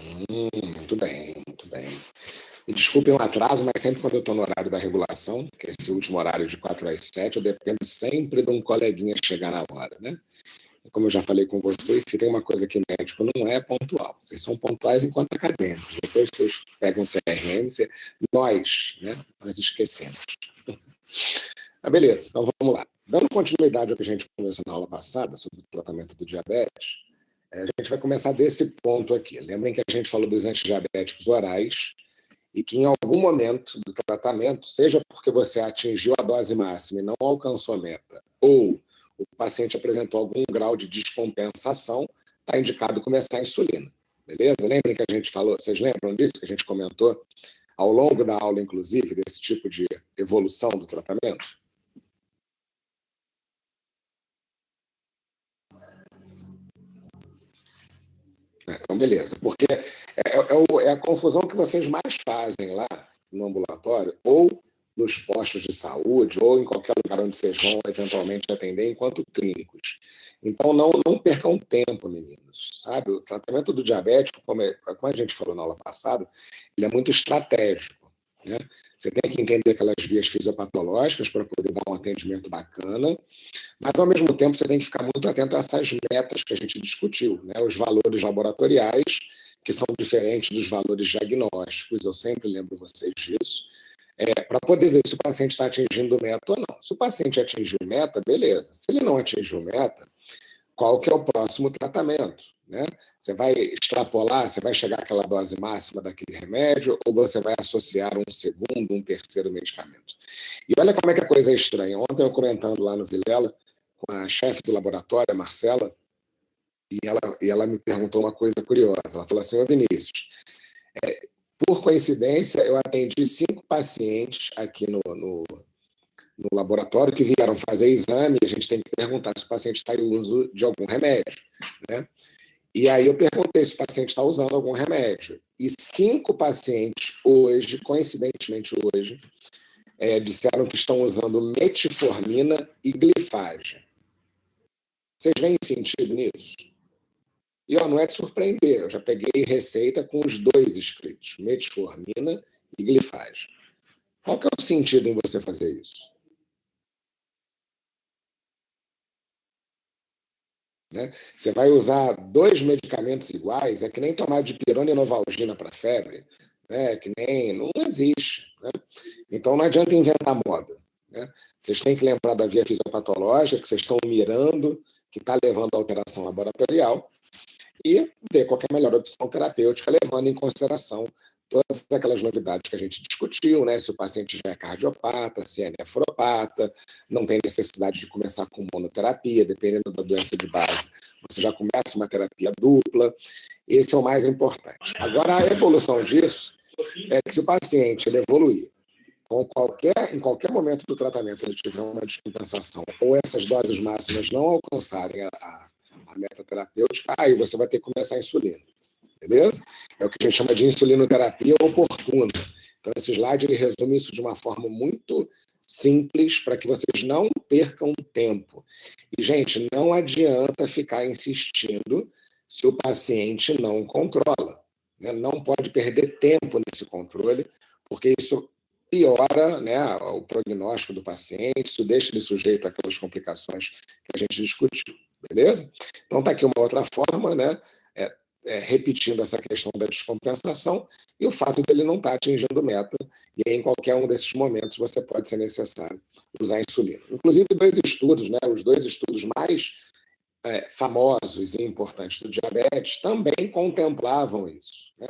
Muito bem, muito bem. Me desculpem o atraso, mas sempre quando eu estou no horário da regulação, que é esse último horário de 4 às 7, eu dependo sempre de um coleguinha chegar na hora, né? E como eu já falei com vocês, se tem uma coisa que médico não é pontual. Vocês são pontuais enquanto acadêmicos. Depois vocês pegam o CRM, nós, né? Nós esquecemos. Ah, beleza, então vamos lá. Dando continuidade ao que a gente começou na aula passada, sobre o tratamento do diabetes, a gente vai começar desse ponto aqui. Lembrem que a gente falou dos antidiabéticos orais e que em algum momento do tratamento, seja porque você atingiu a dose máxima e não alcançou a meta, ou o paciente apresentou algum grau de descompensação, está indicado começar a insulina. Beleza? Lembrem que a gente falou, vocês lembram disso que a gente comentou ao longo da aula, inclusive, desse tipo de evolução do tratamento? Então, beleza. Porque é a confusão que vocês mais fazem lá no ambulatório, ou nos postos de saúde, ou em qualquer lugar onde vocês vão eventualmente atender enquanto clínicos. Então, não percam tempo, meninos, sabe? O tratamento do diabético, como a gente falou na aula passada, ele é muito estratégico, né? Você tem que entender aquelas vias fisiopatológicas para poder dar um atendimento bacana, mas, ao mesmo tempo, você tem que ficar muito atento a essas metas que a gente discutiu, né? Os valores laboratoriais, que são diferentes dos valores diagnósticos, eu sempre lembro vocês disso, para poder ver se o paciente está atingindo meta ou não. Se o paciente atingiu meta, beleza. Se ele não atingiu meta, qual que é o próximo tratamento? Né? Você vai extrapolar, você vai chegar àquela dose máxima daquele remédio, ou você vai associar um segundo, um terceiro medicamento? E olha como é que a coisa é estranha. Ontem eu comentando lá no Vilela, com a chefe do laboratório, a Marcela, e ela me perguntou uma coisa curiosa. Ela falou assim: ô Vinícius, por coincidência, eu atendi 5 pacientes aqui no laboratório que vieram fazer exame, e a gente tem que perguntar se o paciente está em uso de algum remédio, né? E aí eu perguntei se o paciente está usando algum remédio. E 5 pacientes hoje, coincidentemente hoje, disseram que estão usando metformina e glifagem. Vocês veem sentido nisso? E não é de surpreender, eu já peguei receita com os 2 escritos, metformina e glifagem. Qual que é o sentido em você fazer isso? Né? Você vai usar 2 medicamentos iguais, é que nem tomar dipirona e novalgina para febre, né? Que nem, não existe. Né? Então não adianta inventar moda. Né? Vocês têm que lembrar da via fisiopatológica que vocês estão mirando, que está levando a alteração laboratorial, e ver qual é a melhor opção terapêutica, levando em consideração todas aquelas novidades que a gente discutiu, né? Se o paciente já é cardiopata, se é nefropata, não tem necessidade de começar com monoterapia, dependendo da doença de base, você já começa uma terapia dupla. Esse é o mais importante. Agora, a evolução disso é que se o paciente ele evoluir em qualquer momento do tratamento ele tiver uma descompensação ou essas doses máximas não alcançarem a meta terapêutica, aí você vai ter que começar a insulina, beleza? É o que a gente chama de insulinoterapia oportuna. Então, esse slide ele resume isso de uma forma muito simples para que vocês não percam tempo. E, gente, não adianta ficar insistindo se o paciente não controla. Né? Não pode perder tempo nesse controle, porque isso piora, né, o prognóstico do paciente, isso deixa ele sujeito àquelas complicações que a gente discutiu, beleza? Então, está aqui uma outra forma, né, repetindo essa questão da descompensação e o fato dele não estar atingindo meta, e aí, em qualquer um desses momentos você pode ser necessário usar insulina. Inclusive, 2 estudos, né, os 2 estudos mais famosos e importantes do diabetes também contemplavam isso. Né?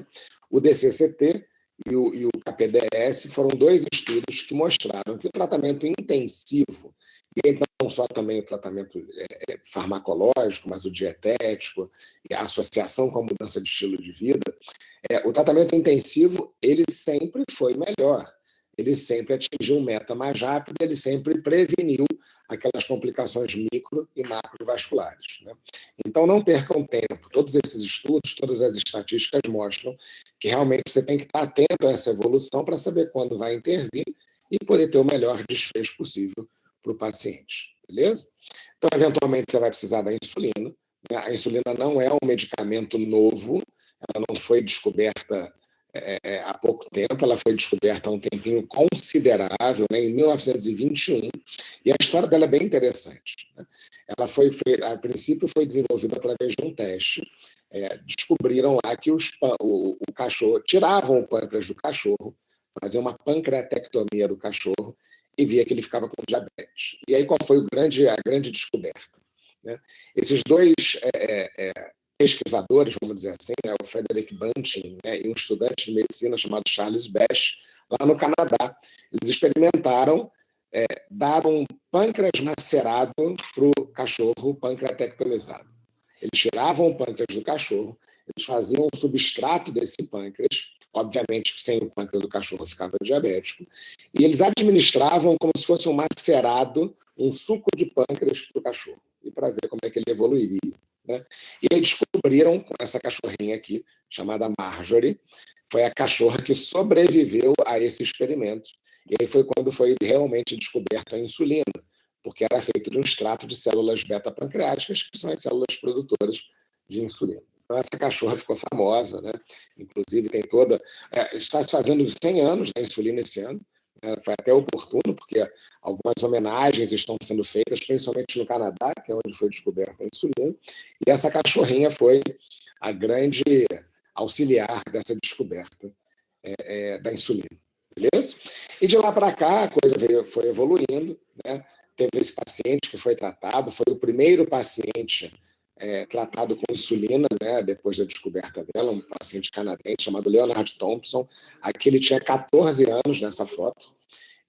O DCCT e o KPDS foram 2 estudos que mostraram que o tratamento intensivo, e aí não só também o tratamento farmacológico, mas o dietético, e a associação com a mudança de estilo de vida, o tratamento intensivo ele sempre foi melhor, ele sempre atingiu meta mais rápido, ele sempre preveniu aquelas complicações micro e macrovasculares. Né? Então, não percam tempo. Todos esses estudos, todas as estatísticas mostram que realmente você tem que estar atento a essa evolução para saber quando vai intervir e poder ter o melhor desfecho possível para o paciente. Beleza? Então, eventualmente, você vai precisar da insulina. Né? A insulina não é um medicamento novo, ela não foi descoberta há pouco tempo, ela foi descoberta há um tempinho considerável, né, em 1921, e a história dela é bem interessante. Né? Ela a princípio foi desenvolvida através de um teste. Descobriram lá que o cachorro, tiravam o pâncreas do cachorro, faziam uma pancreatectomia do cachorro e via que ele ficava com diabetes. E aí qual foi a grande descoberta? Né? Esses dois pesquisadores, vamos dizer assim, né, o Frederick Banting, né, e um estudante de medicina chamado Charles Bash, lá no Canadá, eles experimentaram dar um pâncreas macerado para o cachorro pancreatectomizado. Eles tiravam o pâncreas do cachorro, eles faziam um substrato desse pâncreas, obviamente sem o pâncreas do cachorro ficava diabético, e eles administravam como se fosse um macerado, um suco de pâncreas para o cachorro, e para ver como é que ele evoluiria. Né? E aí descobriram com essa cachorrinha aqui, chamada Marjorie, foi a cachorra que sobreviveu a esse experimento. E aí foi quando foi realmente descoberta a insulina, porque era feito de um extrato de células beta-pancreáticas, que são as células produtoras de insulina. Então, essa cachorra ficou famosa, né? Inclusive, tem toda. Está se fazendo 100 anos da insulina esse ano, né? Foi até oportuno, porque algumas homenagens estão sendo feitas, principalmente no Canadá, que é onde foi descoberta a insulina, e essa cachorrinha foi a grande auxiliar dessa descoberta da insulina. Beleza? E de lá para cá, a coisa foi evoluindo, né? Teve esse paciente que foi tratado, foi o primeiro paciente tratado com insulina, né, depois da descoberta dela, um paciente canadense chamado Leonard Thompson. Aqui ele tinha 14 anos nessa foto,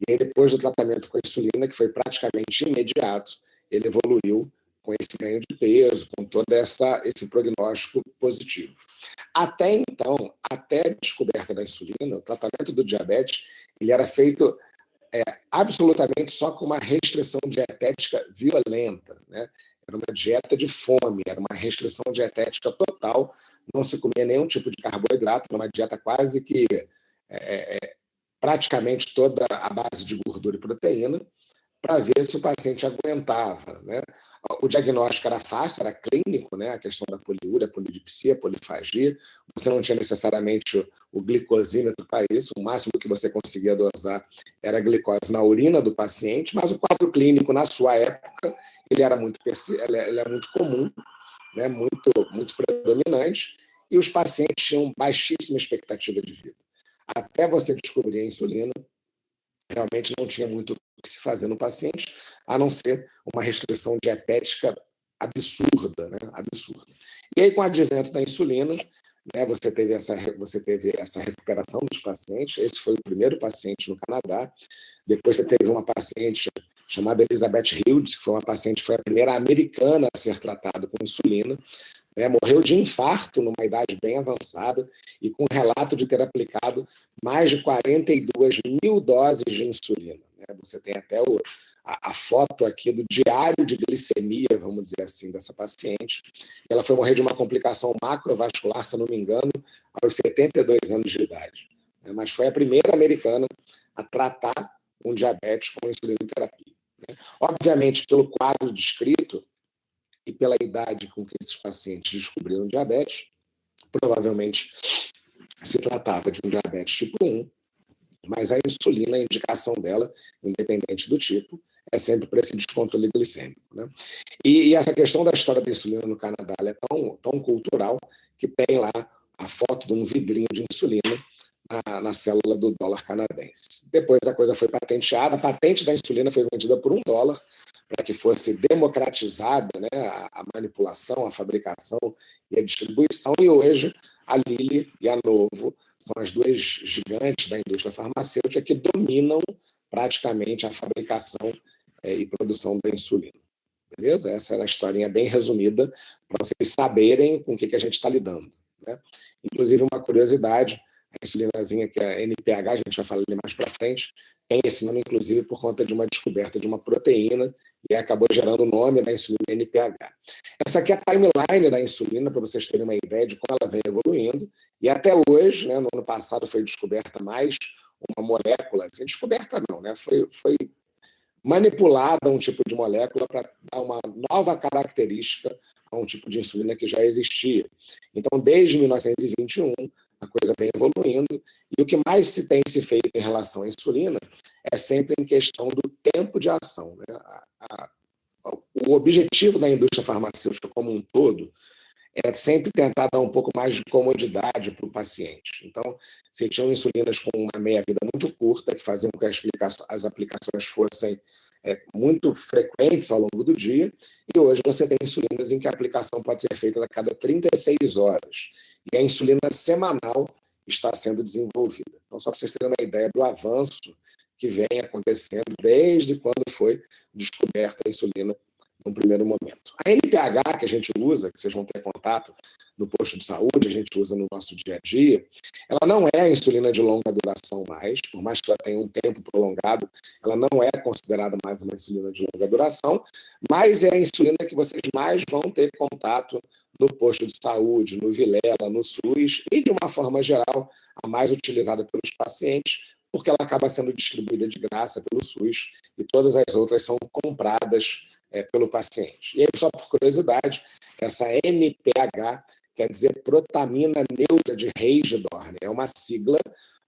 e aí, depois do tratamento com a insulina, que foi praticamente imediato, ele evoluiu com esse ganho de peso, com todo esse prognóstico positivo. Até então, até a descoberta da insulina, o tratamento do diabetes, ele era feito absolutamente só com uma restrição dietética violenta, né? Era uma dieta de fome, era uma restrição dietética total, não se comia nenhum tipo de carboidrato, era uma dieta quase que praticamente toda a base de gordura e proteína, para ver se o paciente aguentava. Né? O diagnóstico era fácil, era clínico, né? A questão da poliúria, polidipsia, polifagia. Você não tinha necessariamente o glicosímetro para isso, o máximo que você conseguia dosar era a glicose na urina do paciente, mas o quadro clínico, na sua época, ele era muito comum, né? muito predominante, e os pacientes tinham baixíssima expectativa de vida. Até você descobrir a insulina, realmente não tinha muito o que se fazer no paciente, a não ser uma restrição dietética absurda, né? Absurda. E aí, com o advento da insulina, né, você teve essa recuperação dos pacientes. Esse foi o primeiro paciente no Canadá. Depois você teve uma paciente chamada Elizabeth Hildes, que foi a primeira americana a ser tratada com insulina. Morreu de infarto numa idade bem avançada e com relato de ter aplicado mais de 42 mil doses de insulina. Você tem até a foto aqui do diário de glicemia, vamos dizer assim, dessa paciente. Ela foi morrer de uma complicação macrovascular, se eu não me engano, aos 72 anos de idade. Mas foi a primeira americana a tratar um diabetes com insulinoterapia. Obviamente, pelo quadro descrito, e pela idade com que esses pacientes descobriram diabetes, provavelmente se tratava de um diabetes tipo 1, mas a insulina, a indicação dela, independente do tipo, é sempre para esse descontrole glicêmico. Né? E essa questão da história da insulina no Canadá é tão cultural que tem lá a foto de um vidrinho de insulina na célula do dólar canadense. Depois a coisa foi patenteada, a patente da insulina foi vendida por $1, para que fosse democratizada, né, a manipulação, a fabricação e a distribuição, e hoje a Lilly e a Novo são as duas gigantes da indústria farmacêutica que dominam praticamente a fabricação e produção da insulina. Beleza? Essa era a historinha bem resumida, para vocês saberem com o que a gente está lidando. Né? Inclusive, uma curiosidade, a insulinazinha, que é a NPH, a gente vai falar ali mais para frente, tem esse nome, inclusive, por conta de uma descoberta de uma proteína, e acabou gerando o nome da insulina NPH. Essa aqui é a timeline da insulina, para vocês terem uma ideia de como ela vem evoluindo, e até hoje, né, no ano passado foi descoberta mais uma molécula, assim, descoberta não, né, foi manipulada a um tipo de molécula para dar uma nova característica a um tipo de insulina que já existia. Então, desde 1921, a coisa vem evoluindo, e o que mais se feito em relação à insulina é sempre em questão do tempo de ação. Né? O objetivo da indústria farmacêutica como um todo é sempre tentar dar um pouco mais de comodidade para o paciente. Então, você tinha insulinas com uma meia-vida muito curta, que faziam com que as aplicações fossem muito frequentes ao longo do dia, e hoje você tem insulinas em que a aplicação pode ser feita a cada 36 horas. E a insulina semanal está sendo desenvolvida. Então, só para vocês terem uma ideia do avanço que vem acontecendo desde quando foi descoberta a insulina no primeiro momento. A NPH que a gente usa, que vocês vão ter contato no posto de saúde, a gente usa no nosso dia a dia, ela não é a insulina de longa duração mais, por mais que ela tenha um tempo prolongado, ela não é considerada mais uma insulina de longa duração, mas é a insulina que vocês mais vão ter contato no posto de saúde, no Vilela, no SUS, e de uma forma geral, a mais utilizada pelos pacientes, porque ela acaba sendo distribuída de graça pelo SUS, e todas as outras são compradas pelo paciente. E aí, só por curiosidade, essa NPH quer dizer protamina neutra de Reis-de-Dorn. É uma sigla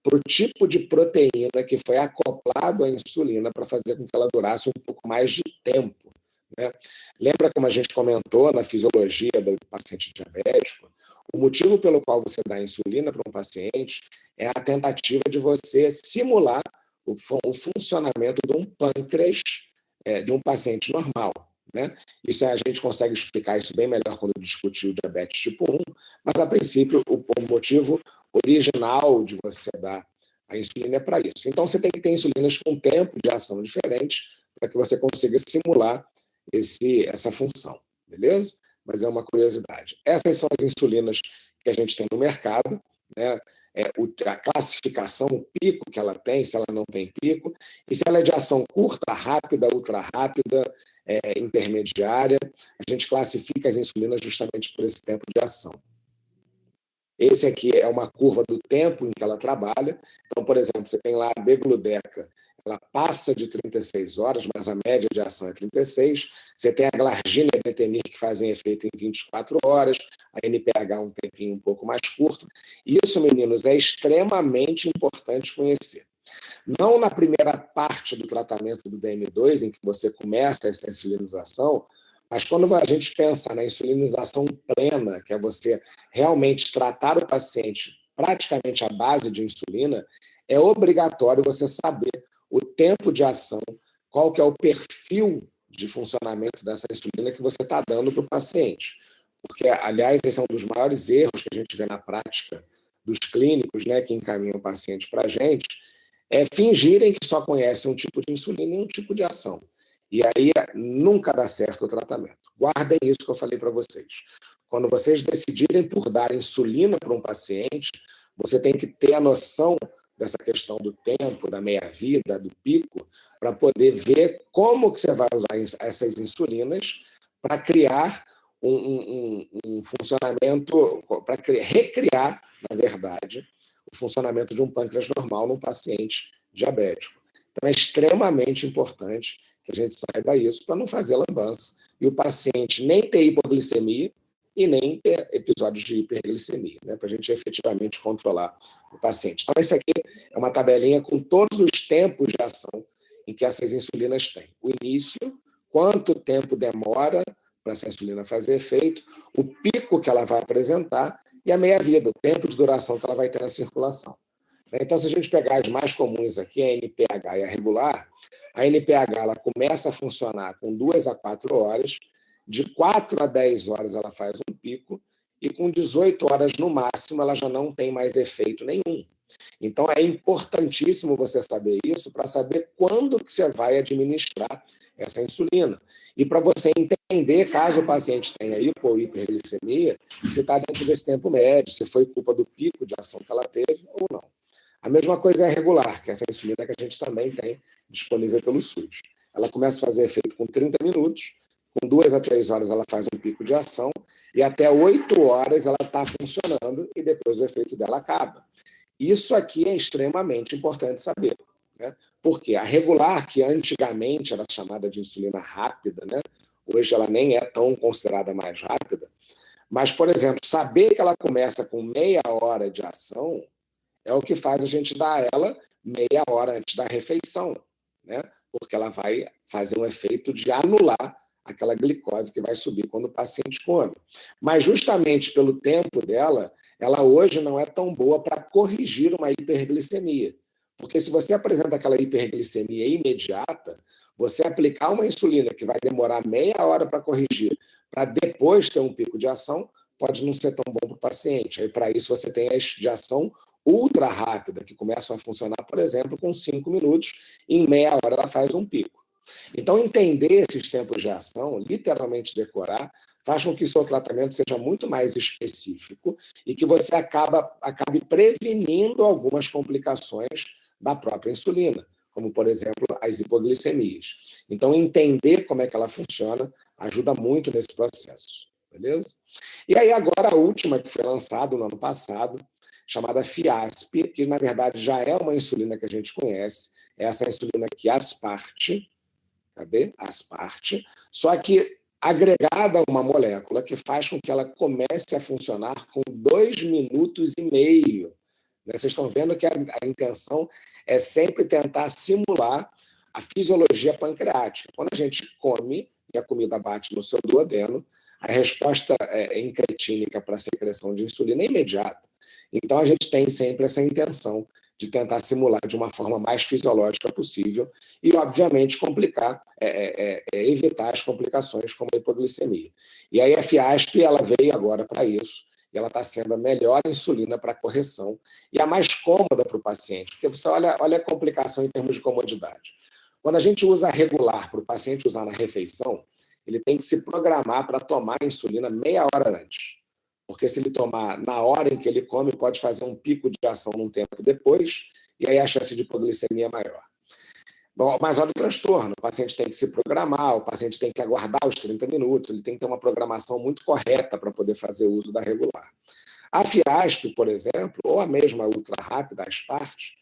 para o tipo de proteína que foi acoplado à insulina para fazer com que ela durasse um pouco mais de tempo. Né? Lembra como a gente comentou na fisiologia do paciente diabético? O motivo pelo qual você dá insulina para um paciente é a tentativa de você simular o funcionamento de um pâncreas de um paciente normal. Né? Isso a gente consegue explicar isso bem melhor quando discutir o diabetes tipo 1, mas a princípio o motivo original de você dar a insulina é para isso. Então você tem que ter insulinas com tempo de ação diferente para que você consiga simular essa função, beleza? Mas é uma curiosidade. Essas são as insulinas que a gente tem no mercado, né? A classificação, o pico que ela tem, se ela não tem pico, e se ela é de ação curta, rápida, ultra rápida, intermediária, a gente classifica as insulinas justamente por esse tempo de ação. Esse aqui é uma curva do tempo em que ela trabalha. Então, por exemplo, você tem lá a Degludec, ela passa de 36 horas, mas a média de ação é 36. Você tem a Glargina e a Detemir, que fazem efeito em 24 horas, a NPH um tempinho um pouco mais curto. Isso, meninos, é extremamente importante conhecer. Não na primeira parte do tratamento do DM2, em que você começa essa insulinização, mas quando a gente pensa na insulinização plena, que é você realmente tratar o paciente praticamente à base de insulina, é obrigatório você saber o tempo de ação, qual que é o perfil de funcionamento dessa insulina que você está dando para o paciente. Porque, aliás, esse é um dos maiores erros que a gente vê na prática dos clínicos, né, que encaminham o paciente para a gente, é fingirem que só conhecem um tipo de insulina e um tipo de ação. E aí nunca dá certo o tratamento. Guardem isso que eu falei para vocês. Quando vocês decidirem por dar insulina para um paciente, você tem que ter a noção dessa questão do tempo, da meia-vida, do pico, para poder ver como que você vai usar essas insulinas para criar um funcionamento, para recriar, na verdade, o funcionamento de um pâncreas normal num paciente diabético. Então, é extremamente importante que a gente saiba isso para não fazer lambança e o paciente nem ter hipoglicemia e nem ter episódios de hiperglicemia, né, para a gente efetivamente controlar o paciente. Então, esse aqui é uma tabelinha com todos os tempos de ação em que essas insulinas têm. O início, quanto tempo demora para essa insulina fazer efeito, o pico que ela vai apresentar e a meia-vida, o tempo de duração que ela vai ter na circulação. Então, se a gente pegar as mais comuns aqui, a NPH e a regular, a NPH ela começa a funcionar com 2 a 4 horas, de 4 a 10 horas ela faz um pico, e com 18 horas no máximo ela já não tem mais efeito nenhum. Então, é importantíssimo você saber isso para saber quando que você vai administrar essa insulina. E para você entender, caso o paciente tenha hipo ou hiperglicemia, se está dentro desse tempo médio, se foi culpa do pico de ação que ela teve ou não. A mesma coisa é a regular, que é essa insulina que a gente também tem disponível pelo SUS. Ela começa a fazer efeito com 30 minutos, com 2 a 3 horas ela faz um pico de ação, e até 8 horas ela está funcionando, e depois o efeito dela acaba. Isso aqui é extremamente importante saber. né? Porque a regular, que antigamente era chamada de insulina rápida, né? Hoje ela nem é tão considerada mais rápida, mas, por exemplo, saber que ela começa com meia hora de ação é o que faz a gente dar ela meia hora antes da refeição, né? Porque ela vai fazer um efeito de anular aquela glicose que vai subir quando o paciente come. Mas justamente pelo tempo dela, ela hoje não é tão boa para corrigir uma hiperglicemia. Porque se você apresenta aquela hiperglicemia imediata, você aplicar uma insulina que vai demorar meia hora para corrigir, para depois ter um pico de ação, pode não ser tão bom para o paciente. Aí, para isso, você tem as de ação ultra rápida, que começam a funcionar, por exemplo, com 5 minutos, e em meia hora ela faz um pico. Então, entender esses tempos de ação, literalmente decorar, faz com que o seu tratamento seja muito mais específico e que você acabe prevenindo algumas complicações da própria insulina, como, por exemplo, as hipoglicemias. Então, entender como é que ela funciona ajuda muito nesse processo, beleza? E aí, agora, a última, que foi lançada no ano passado, chamada Fiasp, que, na verdade, já é uma insulina que a gente conhece, é essa insulina que Asparte, cadê? Asparte, só que agregada a uma molécula que faz com que ela comece a funcionar com 2,5 minutos. Vocês estão vendo que a intenção é sempre tentar simular a fisiologia pancreática. Quando a gente come e a comida bate no seu duodeno, a resposta incretínica para a secreção de insulina é imediata. Então, a gente tem sempre essa intenção de tentar simular de uma forma mais fisiológica possível e, obviamente, evitar as complicações como a hipoglicemia. E aí a Fiasp ela veio agora para isso, e ela está sendo a melhor insulina para correção e a mais cômoda para o paciente, porque você olha a complicação em termos de comodidade. Quando a gente usa regular para o paciente usar na refeição, ele tem que se programar para tomar a insulina meia hora antes. Porque se ele tomar na hora em que ele come, pode fazer um pico de ação num tempo depois, e aí a chance de hipoglicemia é maior. Bom, mas olha o transtorno, o paciente tem que se programar, o paciente tem que aguardar os 30 minutos, ele tem que ter uma programação muito correta para poder fazer uso da regular. A Fiasp, por exemplo, ou a mesma ultra rápida, a Asparte,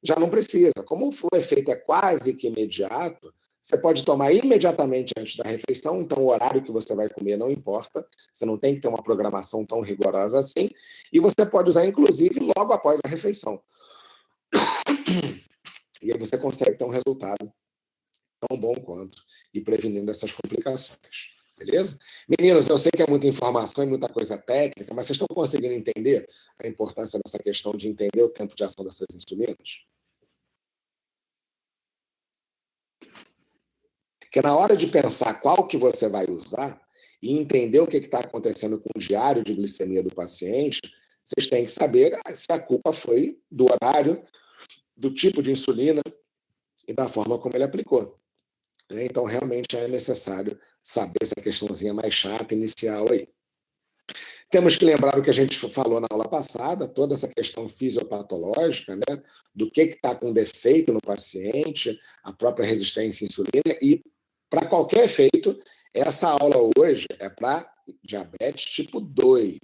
já não precisa. Como o efeito é quase que imediato, você pode tomar imediatamente antes da refeição, então o horário que você vai comer não importa, você não tem que ter uma programação tão rigorosa assim, e você pode usar, inclusive, logo após a refeição. E aí você consegue ter um resultado tão bom quanto e prevenindo essas complicações. Beleza? Meninos, eu sei que é muita informação e muita coisa técnica, mas vocês estão conseguindo entender a importância dessa questão de entender o tempo de ação dessas insulinas? Porque na hora de pensar qual que você vai usar e entender o que está acontecendo com o diário de glicemia do paciente, vocês têm que saber se a culpa foi do horário, do tipo de insulina e da forma como ele aplicou. Então, realmente é necessário saber essa questãozinha mais chata inicial aí. Temos que lembrar o que a gente falou na aula passada, toda essa questão fisiopatológica, né, do que está com defeito no paciente, a própria resistência à insulina, e para qualquer efeito, essa aula hoje é para diabetes tipo 2.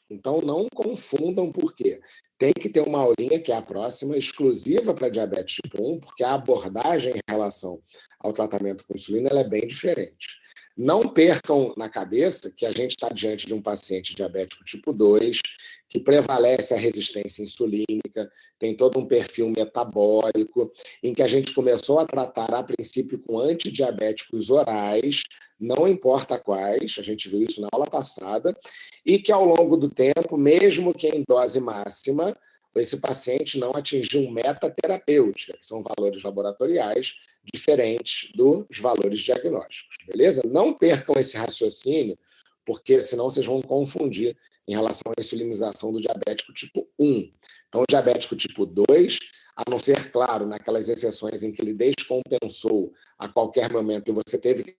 Então, não confundam por quê. Tem que ter uma aulinha, que é a próxima, exclusiva para diabetes tipo 1, porque a abordagem em relação ao tratamento com insulina ela é bem diferente. Não percam na cabeça que a gente está diante de um paciente diabético tipo 2, que prevalece a resistência insulínica, tem todo um perfil metabólico, em que a gente começou a tratar, a princípio, com antidiabéticos orais, não importa quais, a gente viu isso na aula passada, e que ao longo do tempo, mesmo que em dose máxima, esse paciente não atingiu meta terapêutica, que são valores laboratoriais diferentes dos valores diagnósticos, beleza? Não percam esse raciocínio, porque senão vocês vão confundir em relação à insulinização do diabético tipo 1. Então, o diabético tipo 2, a não ser, claro, naquelas exceções em que ele descompensou a qualquer momento e você teve que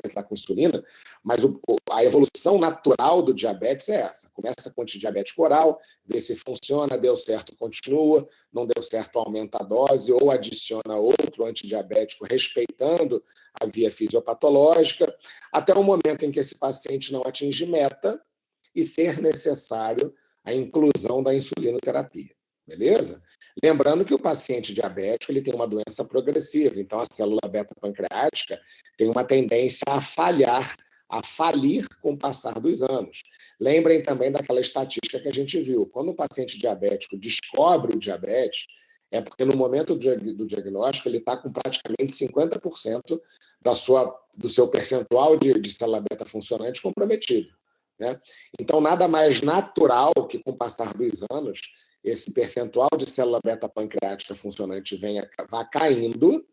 entrar com insulina, mas a evolução natural do diabetes é essa. Começa com antidiabético oral, vê se funciona, deu certo, continua, não deu certo, aumenta a dose ou adiciona outro antidiabético, respeitando a via fisiopatológica, até o momento em que esse paciente não atinge meta e ser necessário a inclusão da insulinoterapia. Beleza? Lembrando que o paciente diabético ele tem uma doença progressiva, então a célula beta-pancreática tem uma tendência a falhar, a falir com o passar dos anos. Lembrem também daquela estatística que a gente viu. Quando o paciente diabético descobre o diabetes, é porque no momento do diagnóstico ele está com praticamente 50% do seu percentual de célula beta funcionante comprometido, né? Então, nada mais natural que com o passar dos anos, esse percentual de célula beta pancreática funcionante vá caindo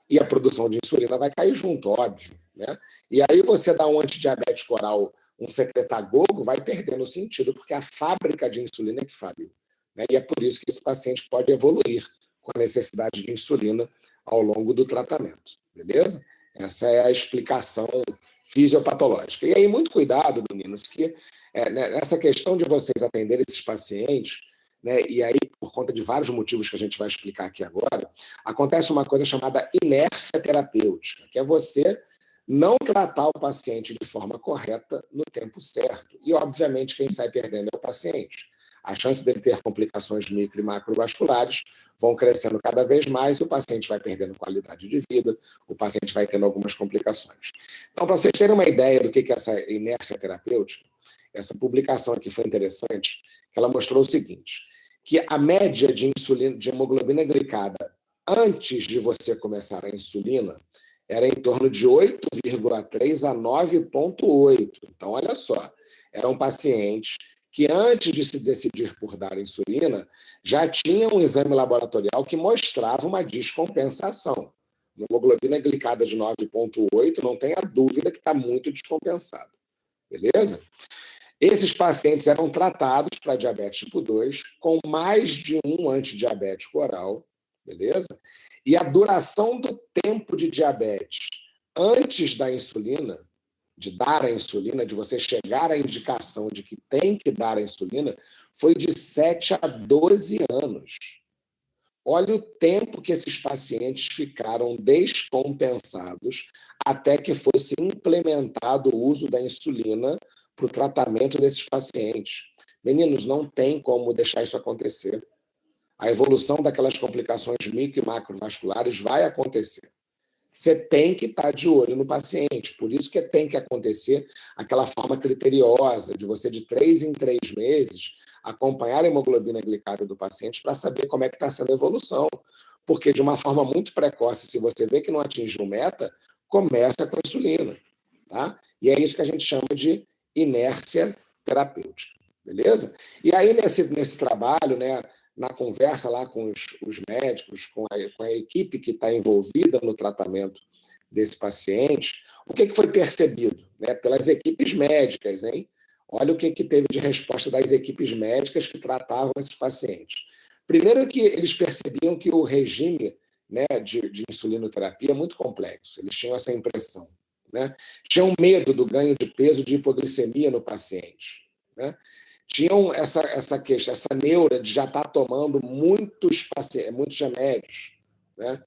e a produção de insulina vai cair junto, óbvio, né? E aí você dá um antidiabético oral, um secretagogo, vai perdendo o sentido, porque a fábrica de insulina é que faliu, né? E é por isso que esse paciente pode evoluir com a necessidade de insulina ao longo do tratamento, beleza? Essa é a explicação fisiopatológica. E aí, muito cuidado, meninos, que nessa questão de vocês atenderem esses pacientes, né, e aí, por conta de vários motivos que a gente vai explicar aqui agora, acontece uma coisa chamada inércia terapêutica, que é você não tratar o paciente de forma correta no tempo certo. E, obviamente, quem sai perdendo é o paciente. A chance dele ter complicações micro e macrovasculares vão crescendo cada vez mais e o paciente vai perdendo qualidade de vida, o paciente vai tendo algumas complicações. Então, para vocês terem uma ideia do que é essa inércia terapêutica, essa publicação aqui foi interessante, que ela mostrou o seguinte, que a média de insulina, de hemoglobina glicada antes de você começar a insulina era em torno de 8,3 a 9,8. Então, olha só, eram pacientes que antes de se decidir por dar insulina, já tinha um exame laboratorial que mostrava uma descompensação. Uma hemoglobina glicada de 9,8, não tenha dúvida que está muito descompensado. Beleza? Esses pacientes eram tratados para diabetes tipo 2 com mais de um antidiabético oral, beleza? E a duração do tempo de diabetes antes da insulina, de dar a insulina, de você chegar à indicação de que tem que dar a insulina, foi de 7 a 12 anos. Olha o tempo que esses pacientes ficaram descompensados até que fosse implementado o uso da insulina para o tratamento desses pacientes. Meninos, não tem como deixar isso acontecer. A evolução daquelas complicações micro e macrovasculares vai acontecer. Você tem que estar de olho no paciente. Por isso que tem que acontecer aquela forma criteriosa de você, de 3 em 3 meses, acompanhar a hemoglobina glicada do paciente para saber como é que está sendo a evolução. Porque, de uma forma muito precoce, se você vê que não atingiu meta, começa com a insulina. Tá? E é isso que a gente chama de inércia terapêutica. Beleza? E aí, nesse trabalho, né, na conversa lá com os médicos, com a equipe que está envolvida no tratamento desse paciente, o que foi percebido? Né, pelas equipes médicas, hein? Olha o que teve de resposta das equipes médicas que tratavam esses pacientes. Primeiro que eles percebiam que o regime, né, de insulinoterapia é muito complexo, eles tinham essa impressão. Né? Tinham medo do ganho de peso de hipoglicemia no paciente. Né? Tinham essa queixa, essa neura de já estar tomando muitos remédios, né?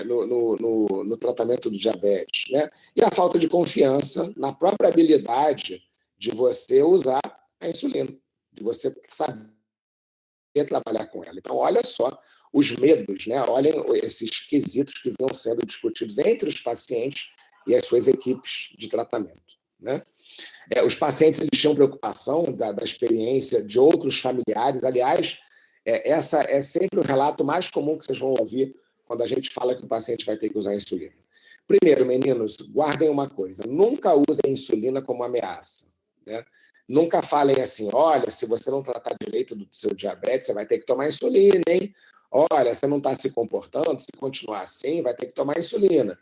No tratamento do diabetes. Né? E a falta de confiança na própria habilidade de você usar a insulina, de você saber trabalhar com ela. Então, olha só os medos, né? Olhem esses quesitos que vinham sendo discutidos entre os pacientes e as suas equipes de tratamento. Né? Os pacientes eles tinham preocupação da experiência de outros familiares. Aliás, essa é sempre o relato mais comum que vocês vão ouvir quando a gente fala que o paciente vai ter que usar insulina. Primeiro, meninos, guardem uma coisa. Nunca usem insulina como ameaça. Né? Nunca falem assim, olha, se você não tratar direito do seu diabetes, você vai ter que tomar insulina, hein? Olha, você não está se comportando, se continuar assim, vai ter que tomar insulina.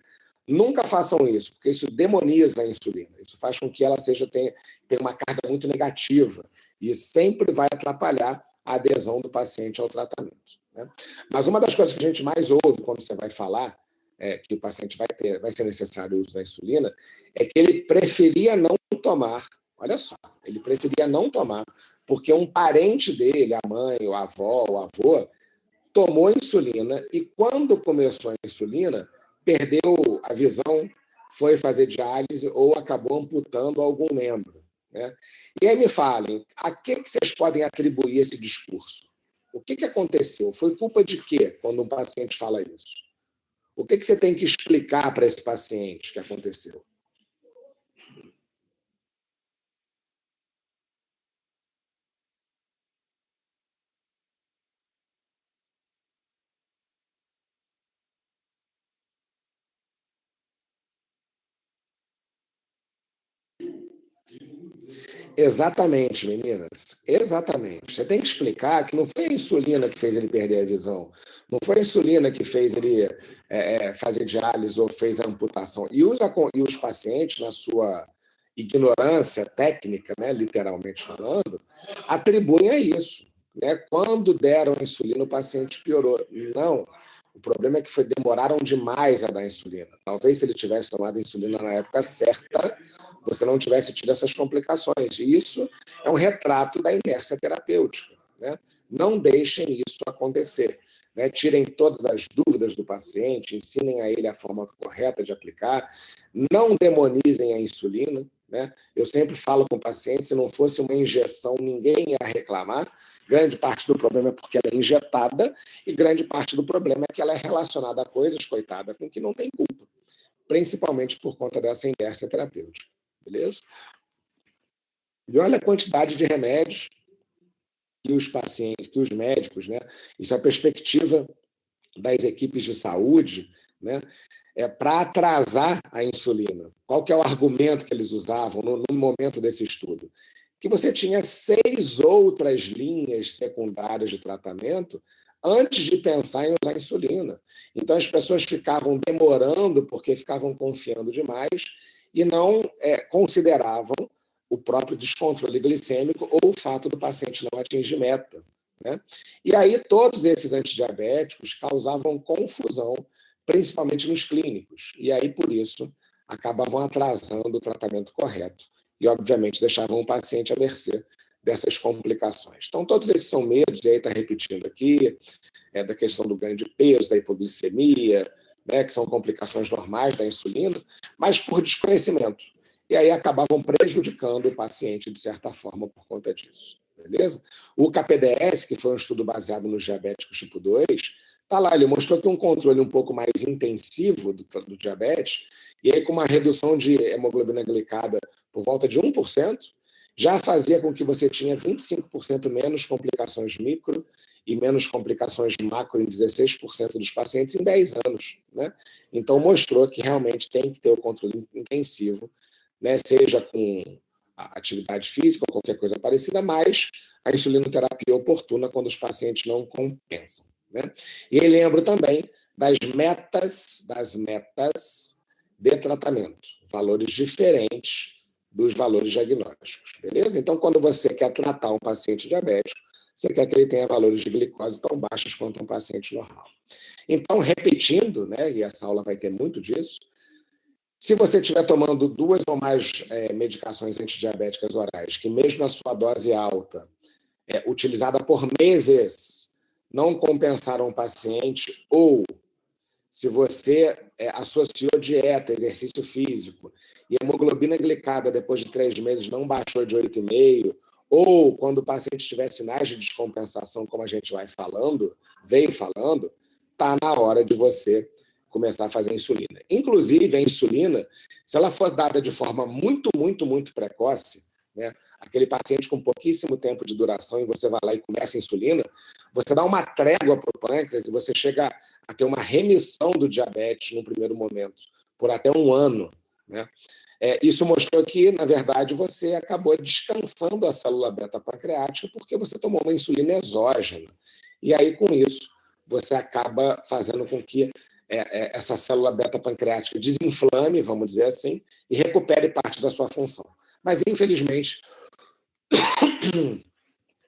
Nunca façam isso, porque isso demoniza a insulina. Isso faz com que ela tenha uma carga muito negativa e sempre vai atrapalhar a adesão do paciente ao tratamento. Né? Mas uma das coisas que a gente mais ouve quando você vai falar que o paciente vai ser necessário o uso da insulina é que ele preferia não tomar. Olha só, ele preferia não tomar, porque um parente dele, a mãe, a avó, o avô, tomou insulina e quando começou a insulina, perdeu a visão, foi fazer diálise ou acabou amputando algum membro. Né? E aí me falem, a que vocês podem atribuir esse discurso? O que aconteceu? Foi culpa de quê quando um paciente fala isso? O que você tem que explicar para esse paciente que aconteceu? Exatamente, meninas. Exatamente. Você tem que explicar que não foi a insulina que fez ele perder a visão. Não foi a insulina que fez ele fazer diálise ou fez a amputação. E os pacientes, na sua ignorância técnica, né, literalmente falando, atribuem a isso. Né? Quando deram a insulina, o paciente piorou. Não. O problema é que demoraram demais a dar insulina. Talvez se ele tivesse tomado a insulina na época certa, você não tivesse tido essas complicações. E isso é um retrato da inércia terapêutica. Né? Não deixem isso acontecer. Né? Tirem todas as dúvidas do paciente, ensinem a ele a forma correta de aplicar, não demonizem a insulina. Né? Eu sempre falo com o paciente, se não fosse uma injeção, ninguém ia reclamar. Grande parte do problema é porque ela é injetada e grande parte do problema é que ela é relacionada a coisas, coitada, com que não tem culpa, principalmente por conta dessa inércia terapêutica. Beleza? E olha a quantidade de remédios que os pacientes, que os médicos, né? Isso é a perspectiva das equipes de saúde, né? Para atrasar a insulina. Qual que é o argumento que eles usavam no momento desse estudo? Que você tinha 6 outras linhas secundárias de tratamento antes de pensar em usar insulina. Então, as pessoas ficavam demorando porque ficavam confiando demais e não consideravam o próprio descontrole glicêmico ou o fato do paciente não atingir meta. Né? E aí, todos esses antidiabéticos causavam confusão, principalmente nos clínicos. E aí, por isso, acabavam atrasando o tratamento correto e, obviamente, deixavam o paciente à mercê dessas complicações. Então, todos esses são medos, e aí está repetindo aqui, da questão do ganho de peso, da hipoglicemia, né, que são complicações normais da insulina, mas por desconhecimento. E aí acabavam prejudicando o paciente, de certa forma, por conta disso. Beleza? O KPDS, que foi um estudo baseado nos diabéticos tipo 2, está lá, ele mostrou que um controle um pouco mais intensivo do diabetes, e aí com uma redução de hemoglobina glicada por volta de 1%, já fazia com que você tinha 25% menos complicações micro e menos complicações macro em 16% dos pacientes em 10 anos. Né? Então, mostrou que realmente tem que ter o controle intensivo, né? Seja com atividade física ou qualquer coisa parecida, mas a insulinoterapia oportuna quando os pacientes não compensam. Né? E aí lembro também das metas de tratamento, valores diferentes dos valores diagnósticos, beleza? Então, quando você quer tratar um paciente diabético, você quer que ele tenha valores de glicose tão baixos quanto um paciente normal. Então, repetindo, né, e essa aula vai ter muito disso, se você estiver tomando 2 ou mais medicações antidiabéticas orais, que mesmo a sua dose alta, utilizada por meses, não compensaram o paciente, ou se você associou dieta, exercício físico, e a hemoglobina glicada depois de 3 meses não baixou de 8,5, ou quando o paciente tiver sinais de descompensação, como a gente veio falando, está na hora de você começar a fazer insulina. Inclusive, a insulina, se ela for dada de forma muito, muito, muito precoce, né, aquele paciente com pouquíssimo tempo de duração e você vai lá e começa a insulina, você dá uma trégua para o pâncreas e você chega a ter uma remissão do diabetes no primeiro momento, por até 1 ano. Né? Isso mostrou que, na verdade, você acabou descansando a célula beta-pancreática porque você tomou uma insulina exógena. E aí, com isso, você acaba fazendo com que essa célula beta-pancreática desinflame, vamos dizer assim, e recupere parte da sua função. Mas, infelizmente,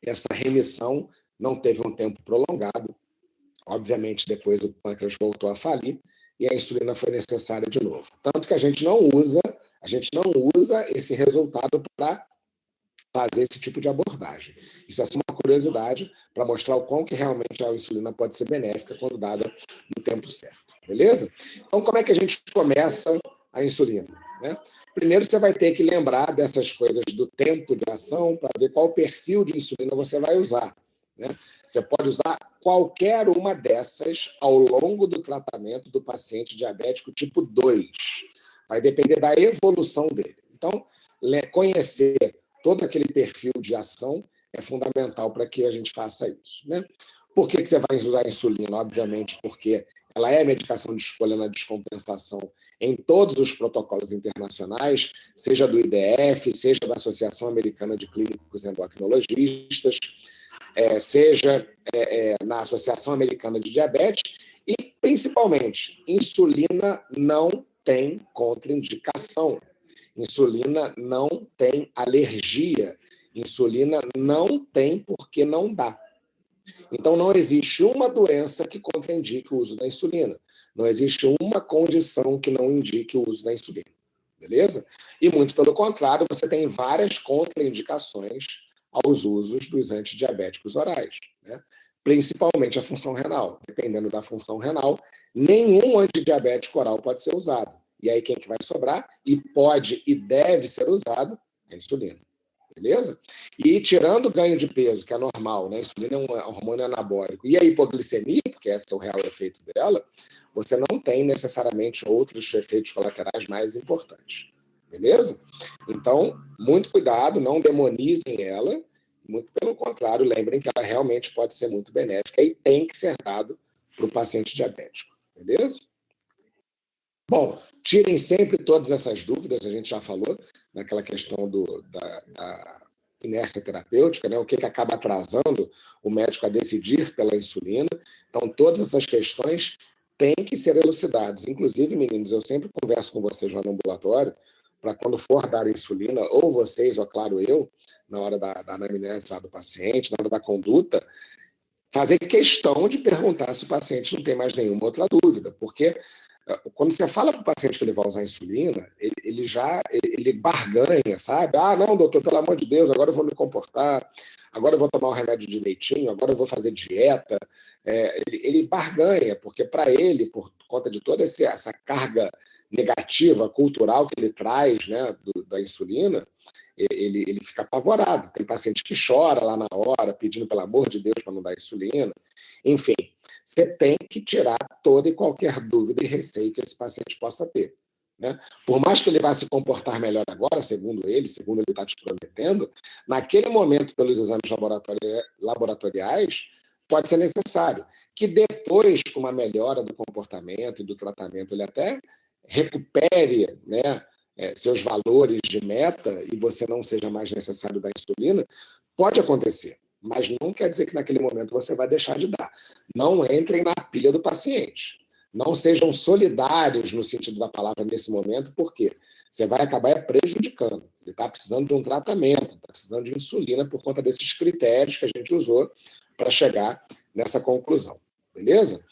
essa remissão não teve um tempo prolongado. Obviamente, depois o pâncreas voltou a falir e a insulina foi necessária de novo. Tanto que a gente não usa esse resultado para fazer esse tipo de abordagem. Isso é só uma curiosidade para mostrar o quão que realmente a insulina pode ser benéfica quando dada no tempo certo. Beleza? Então, como é que a gente começa a insulina? Né? Primeiro, você vai ter que lembrar dessas coisas do tempo de ação para ver qual perfil de insulina você vai usar. né? Você pode usar qualquer uma dessas ao longo do tratamento do paciente diabético tipo 2. Vai depender da evolução dele. Então, conhecer todo aquele perfil de ação é fundamental para que a gente faça isso, né? Por que você vai usar a insulina? Obviamente, porque ela é medicação de escolha na descompensação em todos os protocolos internacionais, seja do IDF, seja da Associação Americana de Clínicos Endocrinologistas, seja na Associação Americana de Diabetes, e, principalmente, insulina não tem contraindicação. Insulina não tem alergia. Insulina não tem porque não dá. Então, não existe uma doença que contraindique o uso da insulina. Não existe uma condição que não indique o uso da insulina. Beleza? E, muito pelo contrário, você tem várias contraindicações aos usos dos antidiabéticos orais, né? Principalmente a função renal. Dependendo da função renal, nenhum antidiabético oral pode ser usado. E aí, quem que vai sobrar? E pode e deve ser usado a insulina. Beleza? E tirando o ganho de peso, que é normal, né? A insulina é um hormônio anabólico, e a hipoglicemia, porque esse é o real efeito dela, você não tem necessariamente outros efeitos colaterais mais importantes. Beleza? Então, muito cuidado, não demonizem ela, muito pelo contrário, lembrem que ela realmente pode ser muito benéfica e tem que ser dado para o paciente diabético. Beleza? Bom, tirem sempre todas essas dúvidas, a gente já falou, naquela questão da inércia terapêutica, né? O que acaba atrasando o médico a decidir pela insulina. Então, todas essas questões têm que ser elucidadas. Inclusive, meninos, eu sempre converso com vocês lá no ambulatório, para quando for dar insulina, ou vocês, ou claro eu, na hora da anamnese lá do paciente, na hora da conduta, fazer questão de perguntar se o paciente não tem mais nenhuma outra dúvida, porque quando você fala para o paciente que ele vai usar insulina, ele barganha, sabe? Ah, não, doutor, pelo amor de Deus, agora eu vou me comportar, agora eu vou tomar o remédio direitinho, agora eu vou fazer dieta. Ele barganha, porque para ele, por conta de toda essa carga negativa, cultural que ele traz, né, da insulina, ele fica apavorado. Tem paciente que chora lá na hora, pedindo pelo amor de Deus para não dar insulina. Enfim, você tem que tirar toda e qualquer dúvida e receio que esse paciente possa ter, né? Por mais que ele vá se comportar melhor agora, segundo ele está te prometendo, naquele momento, pelos exames laboratoriais, pode ser necessário que depois, com uma melhora do comportamento e do tratamento, ele até recupere, né, seus valores de meta e você não seja mais necessário da insulina, pode acontecer. Mas não quer dizer que naquele momento você vai deixar de dar. Não entrem na pilha do paciente. Não sejam solidários no sentido da palavra nesse momento, porque você vai acabar prejudicando. Ele está precisando de um tratamento, está precisando de insulina por conta desses critérios que a gente usou para chegar nessa conclusão. Beleza?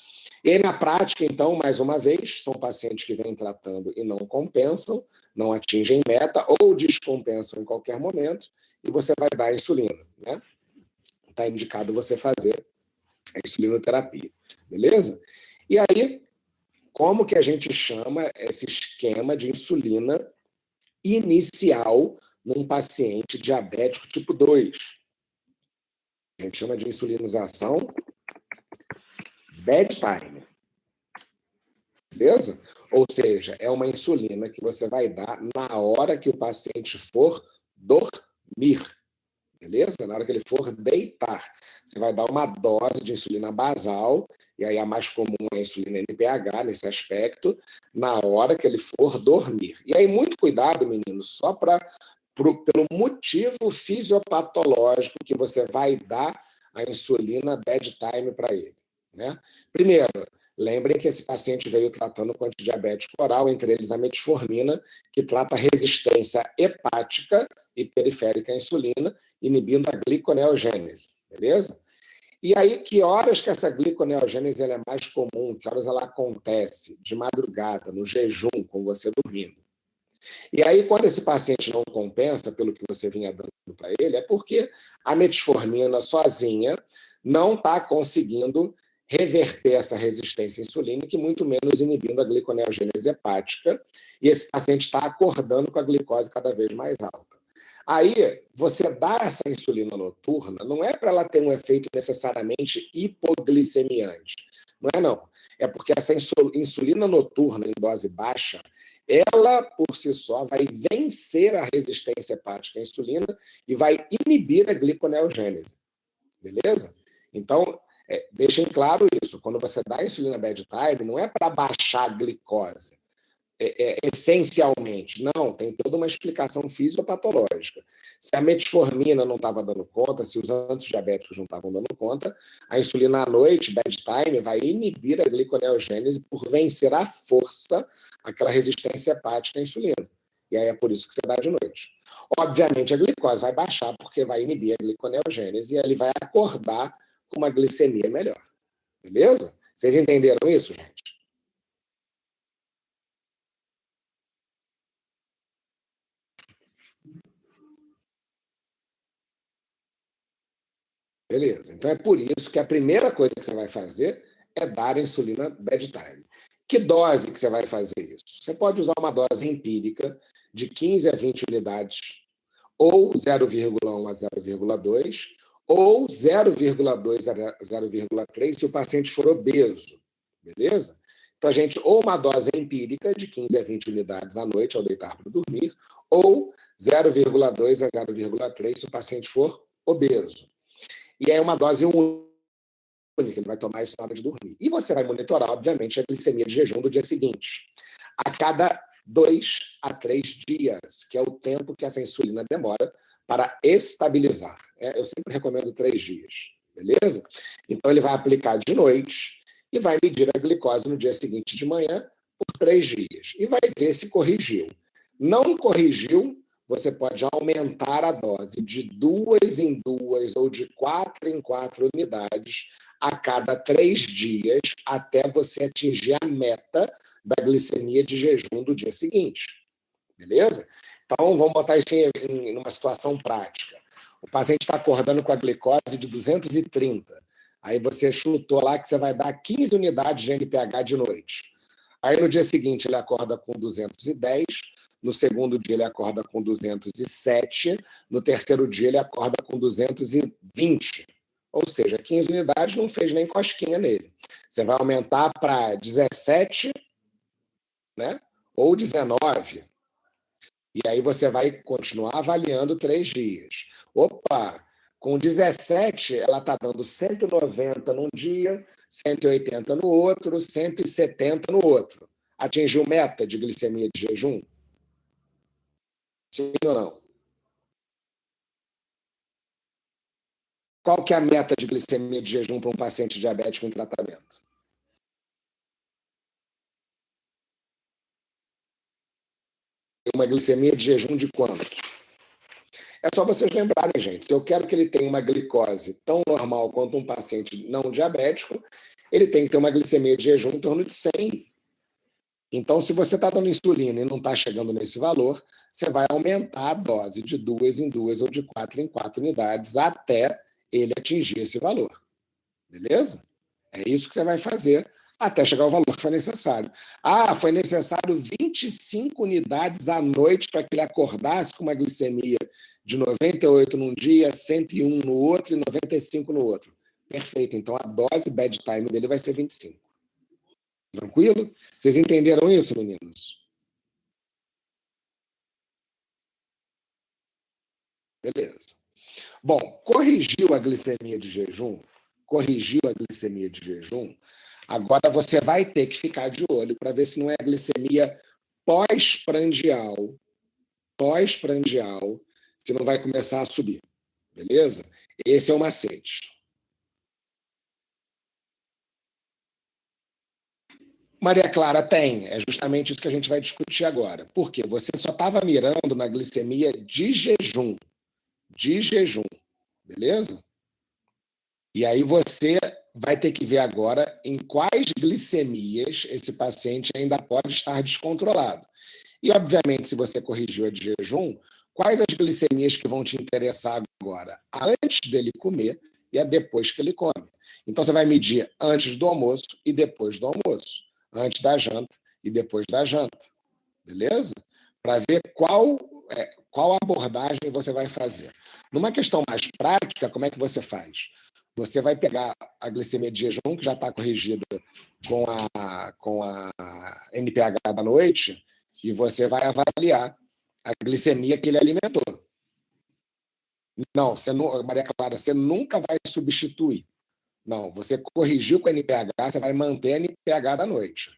E aí, na prática, então, mais uma vez, são pacientes que vêm tratando e não compensam, não atingem meta ou descompensam em qualquer momento, e você vai dar a insulina, né? Está indicado você fazer a insulinoterapia, beleza? E aí, como que a gente chama esse esquema de insulina inicial num paciente diabético tipo 2? A gente chama de insulinização bedtime, beleza? Ou seja, é uma insulina que você vai dar na hora que o paciente for dormir. Beleza? Na hora que ele for deitar, você vai dar uma dose de insulina basal, e aí a mais comum é a insulina NPH nesse aspecto, na hora que ele for dormir. E aí, muito cuidado, meninos, só pelo motivo fisiopatológico que você vai dar a insulina bedtime para ele, né? Primeiro, lembrem que esse paciente veio tratando com antidiabético oral, entre eles a metformina, que trata a resistência hepática e periférica à insulina, inibindo a gliconeogênese, beleza? E aí, que horas que essa gliconeogênese ela é mais comum? Que horas ela acontece? De madrugada, no jejum, com você dormindo. E aí, quando esse paciente não compensa pelo que você vinha dando para ele, é porque a metformina sozinha não está conseguindo reverter essa resistência insulínica e muito menos inibindo a gliconeogênese hepática, e esse paciente está acordando com a glicose cada vez mais alta. Aí, você dá essa insulina noturna, não é para ela ter um efeito necessariamente hipoglicemiante. Não é, não. É porque essa insulina noturna em dose baixa, ela, por si só, vai vencer a resistência hepática à insulina e vai inibir a gliconeogênese. Beleza? Então, deixem claro isso. Quando você dá insulina bedtime, não é para baixar a glicose. Essencialmente. Não, tem toda uma explicação fisiopatológica. Se a metformina não estava dando conta, se os antidiabéticos não estavam dando conta, a insulina à noite, bedtime, vai inibir a gliconeogênese por vencer à força aquela resistência hepática à insulina. E aí é por isso que você dá de noite. Obviamente, a glicose vai baixar porque vai inibir a gliconeogênese e ele vai acordar com uma glicemia melhor. Beleza? Vocês entenderam isso, gente? Beleza. Então é por isso que a primeira coisa que você vai fazer é dar insulina bedtime. Que dose que você vai fazer isso? Você pode usar uma dose empírica de 15 a 20 unidades, ou 0,1 a 0,2, ou 0,2 a 0,3 se o paciente for obeso. Beleza? Então, a gente, ou uma dose empírica de 15 a 20 unidades à noite ao deitar para dormir, ou 0,2 a 0,3 se o paciente for obeso. E é uma dose única, ele vai tomar isso na hora de dormir. E você vai monitorar, obviamente, a glicemia de jejum do dia seguinte, a cada 2 a 3 dias, que é o tempo que essa insulina demora para estabilizar. Eu sempre recomendo 3 dias, beleza? Então, ele vai aplicar de noite e vai medir a glicose no dia seguinte de manhã por 3 dias. E vai ver se corrigiu. Não corrigiu, você pode aumentar a dose de 2 em 2 ou de 4 em 4 unidades a cada 3 dias até você atingir a meta da glicemia de jejum do dia seguinte. Beleza? Então, vamos botar isso em uma situação prática. O paciente está acordando com a glicose de 230. Aí você chutou lá que você vai dar 15 unidades de NPH de noite. Aí no dia seguinte ele acorda com 210, no segundo dia ele acorda com 207, no terceiro dia ele acorda com 220. Ou seja, 15 unidades não fez nem cosquinha nele. Você vai aumentar para 17, né? Ou 19. E aí você vai continuar avaliando 3 dias. Opa, com 17 ela está dando 190 num dia, 180 no outro, 170 no outro. Atingiu meta de glicemia de jejum? Sim ou não? Qual que é a meta de glicemia de jejum para um paciente diabético em tratamento? Uma glicemia de jejum de quanto? É só vocês lembrarem, gente. Se eu quero que ele tenha uma glicose tão normal quanto um paciente não diabético, ele tem que ter uma glicemia de jejum em torno de 100. Então, se você está dando insulina e não está chegando nesse valor, você vai aumentar a dose de 2 em 2 ou de 4 em 4 unidades até ele atingir esse valor. Beleza? É isso que você vai fazer até chegar ao valor que foi necessário. Ah, foi necessário 25 unidades à noite para que ele acordasse com uma glicemia de 98 num dia, 101 no outro e 95 no outro. Perfeito. Então, a dose bedtime dele vai ser 25. Tranquilo? Vocês entenderam isso, meninos? Beleza. Bom, corrigiu a glicemia de jejum, agora você vai ter que ficar de olho para ver se não é a glicemia pós-prandial, se não vai começar a subir. Beleza? Esse é o macete. Maria Clara, tem. É justamente isso que a gente vai discutir agora. Por quê? Você só estava mirando na glicemia de jejum. Beleza? E aí você vai ter que ver agora em quais glicemias esse paciente ainda pode estar descontrolado. E, obviamente, se você corrigiu a de jejum, quais as glicemias que vão te interessar agora? A antes dele comer e a depois que ele come. Então, você vai medir antes do almoço e depois do almoço. Antes da janta e depois da janta. Beleza? Para ver qual abordagem você vai fazer. Numa questão mais prática, como é que você faz? Você vai pegar a glicemia de jejum, que já está corrigida com a NPH da noite, e você vai avaliar a glicemia que ele alimentou. Não, Maria Clara, você nunca vai substituir. Não, você corrigiu com a NPH, você vai manter a NPH da noite.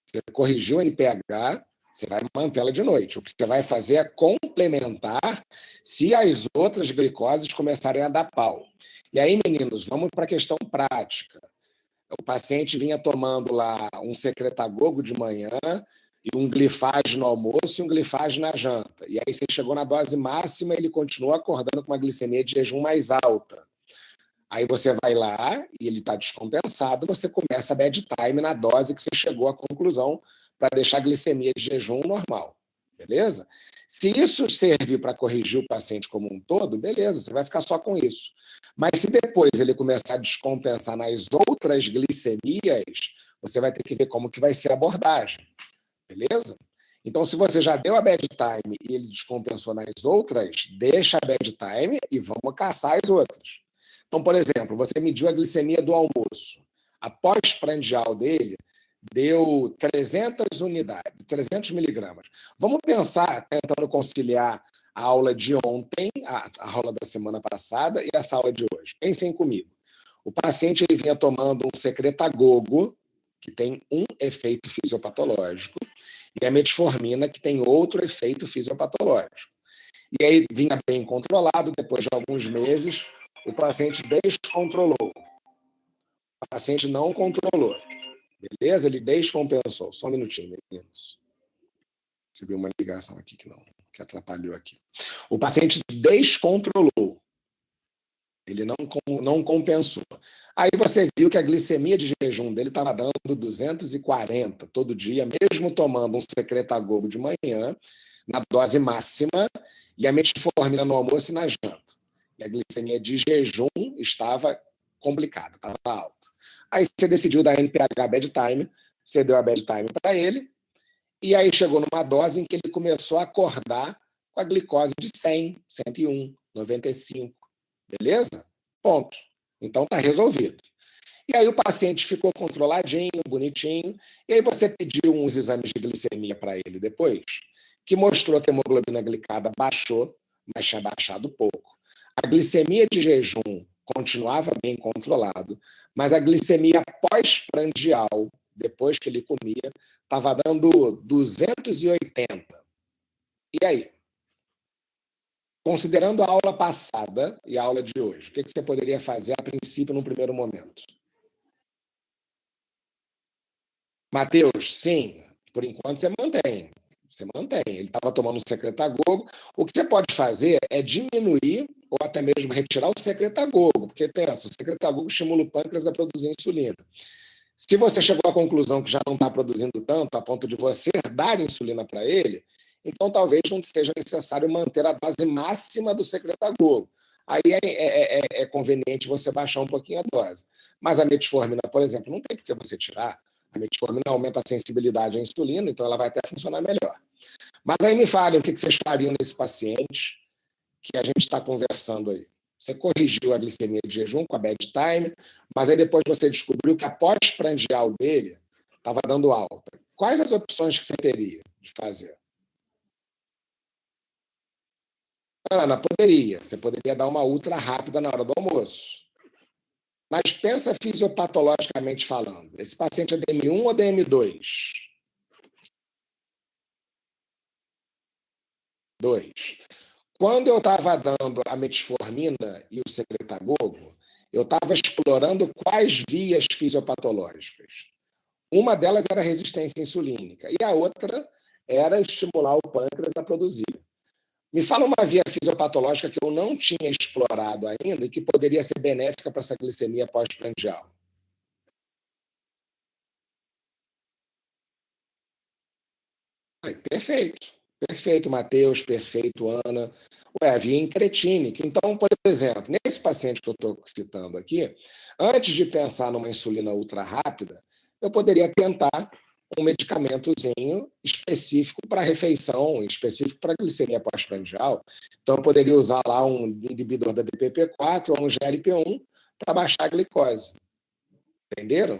Você corrigiu a NPH, você vai mantê-la de noite. O que você vai fazer é complementar se as outras glicoses começarem a dar pau. E aí, meninos, vamos para a questão prática. O paciente vinha tomando lá um secretagogo de manhã e um glifage no almoço e um glifage na janta. E aí você chegou na dose máxima e ele continua acordando com uma glicemia de jejum mais alta. Aí você vai lá e ele está descompensado, você começa a bad time na dose que você chegou à conclusão para deixar a glicemia de jejum normal, beleza? Se isso servir para corrigir o paciente como um todo, beleza, você vai ficar só com isso. Mas se depois ele começar a descompensar nas outras glicemias, você vai ter que ver como que vai ser a abordagem, beleza? Então, se você já deu a bad time e ele descompensou nas outras, deixa a bad time e vamos caçar as outras. Então, por exemplo, você mediu a glicemia do almoço. A pós-prandial dele deu 300 unidades, 300 miligramas. Vamos pensar, tentando conciliar a aula de ontem, a aula da semana passada e essa aula de hoje. Pensem comigo. O paciente ele vinha tomando um secretagogo, que tem um efeito fisiopatológico, e a metformina, que tem outro efeito fisiopatológico. E aí vinha bem controlado, depois de alguns meses, o paciente descontrolou. O paciente não controlou. Beleza? Ele descompensou. Só um minutinho, meninos. Recebi uma ligação aqui que atrapalhou aqui. O paciente descontrolou. Ele não compensou. Aí você viu que a glicemia de jejum dele estava dando 240 todo dia, mesmo tomando um secretagogo de manhã, na dose máxima, e a metformina no almoço e na janta. E a glicemia de jejum estava complicada, estava alta. Aí você decidiu dar NPH bad time, você deu a bad time para ele, e aí chegou numa dose em que ele começou a acordar com a glicose de 100, 101, 95. Beleza? Ponto. Então está resolvido. E aí o paciente ficou controladinho, bonitinho, e aí você pediu uns exames de glicemia para ele depois, que mostrou que a hemoglobina glicada baixou, mas tinha baixado pouco. A glicemia de jejum continuava bem controlado, mas a glicemia pós-prandial, depois que ele comia, estava dando 280. E aí? Considerando a aula passada e a aula de hoje, o que você poderia fazer a princípio num primeiro momento? Mateus, sim, por enquanto você mantém. Você mantém. Ele estava tomando um secretagogo. O que você pode fazer é diminuir ou até mesmo retirar o secretagogo, porque pensa, o secretagogo estimula o pâncreas a produzir insulina. Se você chegou à conclusão que já não está produzindo tanto, a ponto de você dar insulina para ele, então talvez não seja necessário manter a dose máxima do secretagogo. Aí é conveniente você baixar um pouquinho a dose. Mas a metformina, por exemplo, não tem por que você tirar. A metformina aumenta a sensibilidade à insulina, então ela vai até funcionar melhor. Mas aí me falem o que vocês fariam nesse paciente que a gente está conversando aí. Você corrigiu a glicemia de jejum com a bad time, mas aí depois você descobriu que a pós-prandial dele estava dando alta. Quais as opções que você teria de fazer? Ana, poderia. Você poderia dar uma ultra rápida na hora do almoço. Mas pensa fisiopatologicamente falando. Esse paciente é DM1 ou DM2? 2. Quando eu estava dando a metformina e o secretagogo, eu estava explorando quais vias fisiopatológicas. Uma delas era a resistência insulínica e a outra era estimular o pâncreas a produzir. Me fala uma via fisiopatológica que eu não tinha explorado ainda e que poderia ser benéfica para essa glicemia pós-prandial. Perfeito. Perfeito, Matheus. Perfeito, Ana. Ué, a via incretínica. Então, por exemplo, nesse paciente que eu estou citando aqui, antes de pensar numa insulina ultra rápida, eu poderia tentar um medicamentozinho específico para refeição, específico para glicemia pós-prandial. Então, eu poderia usar lá um inibidor da DPP-4 ou um GLP-1 para baixar a glicose. Entenderam?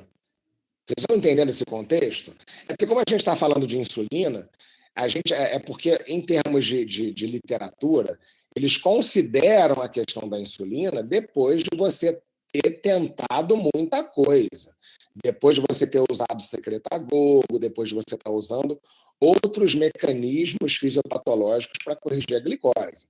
Vocês estão entendendo esse contexto? É porque, como a gente está falando de insulina, a gente porque, em termos de literatura, eles consideram a questão da insulina depois de você ter tentado muita coisa, depois de você ter usado secretagogo, depois de você estar usando outros mecanismos fisiopatológicos para corrigir a glicose.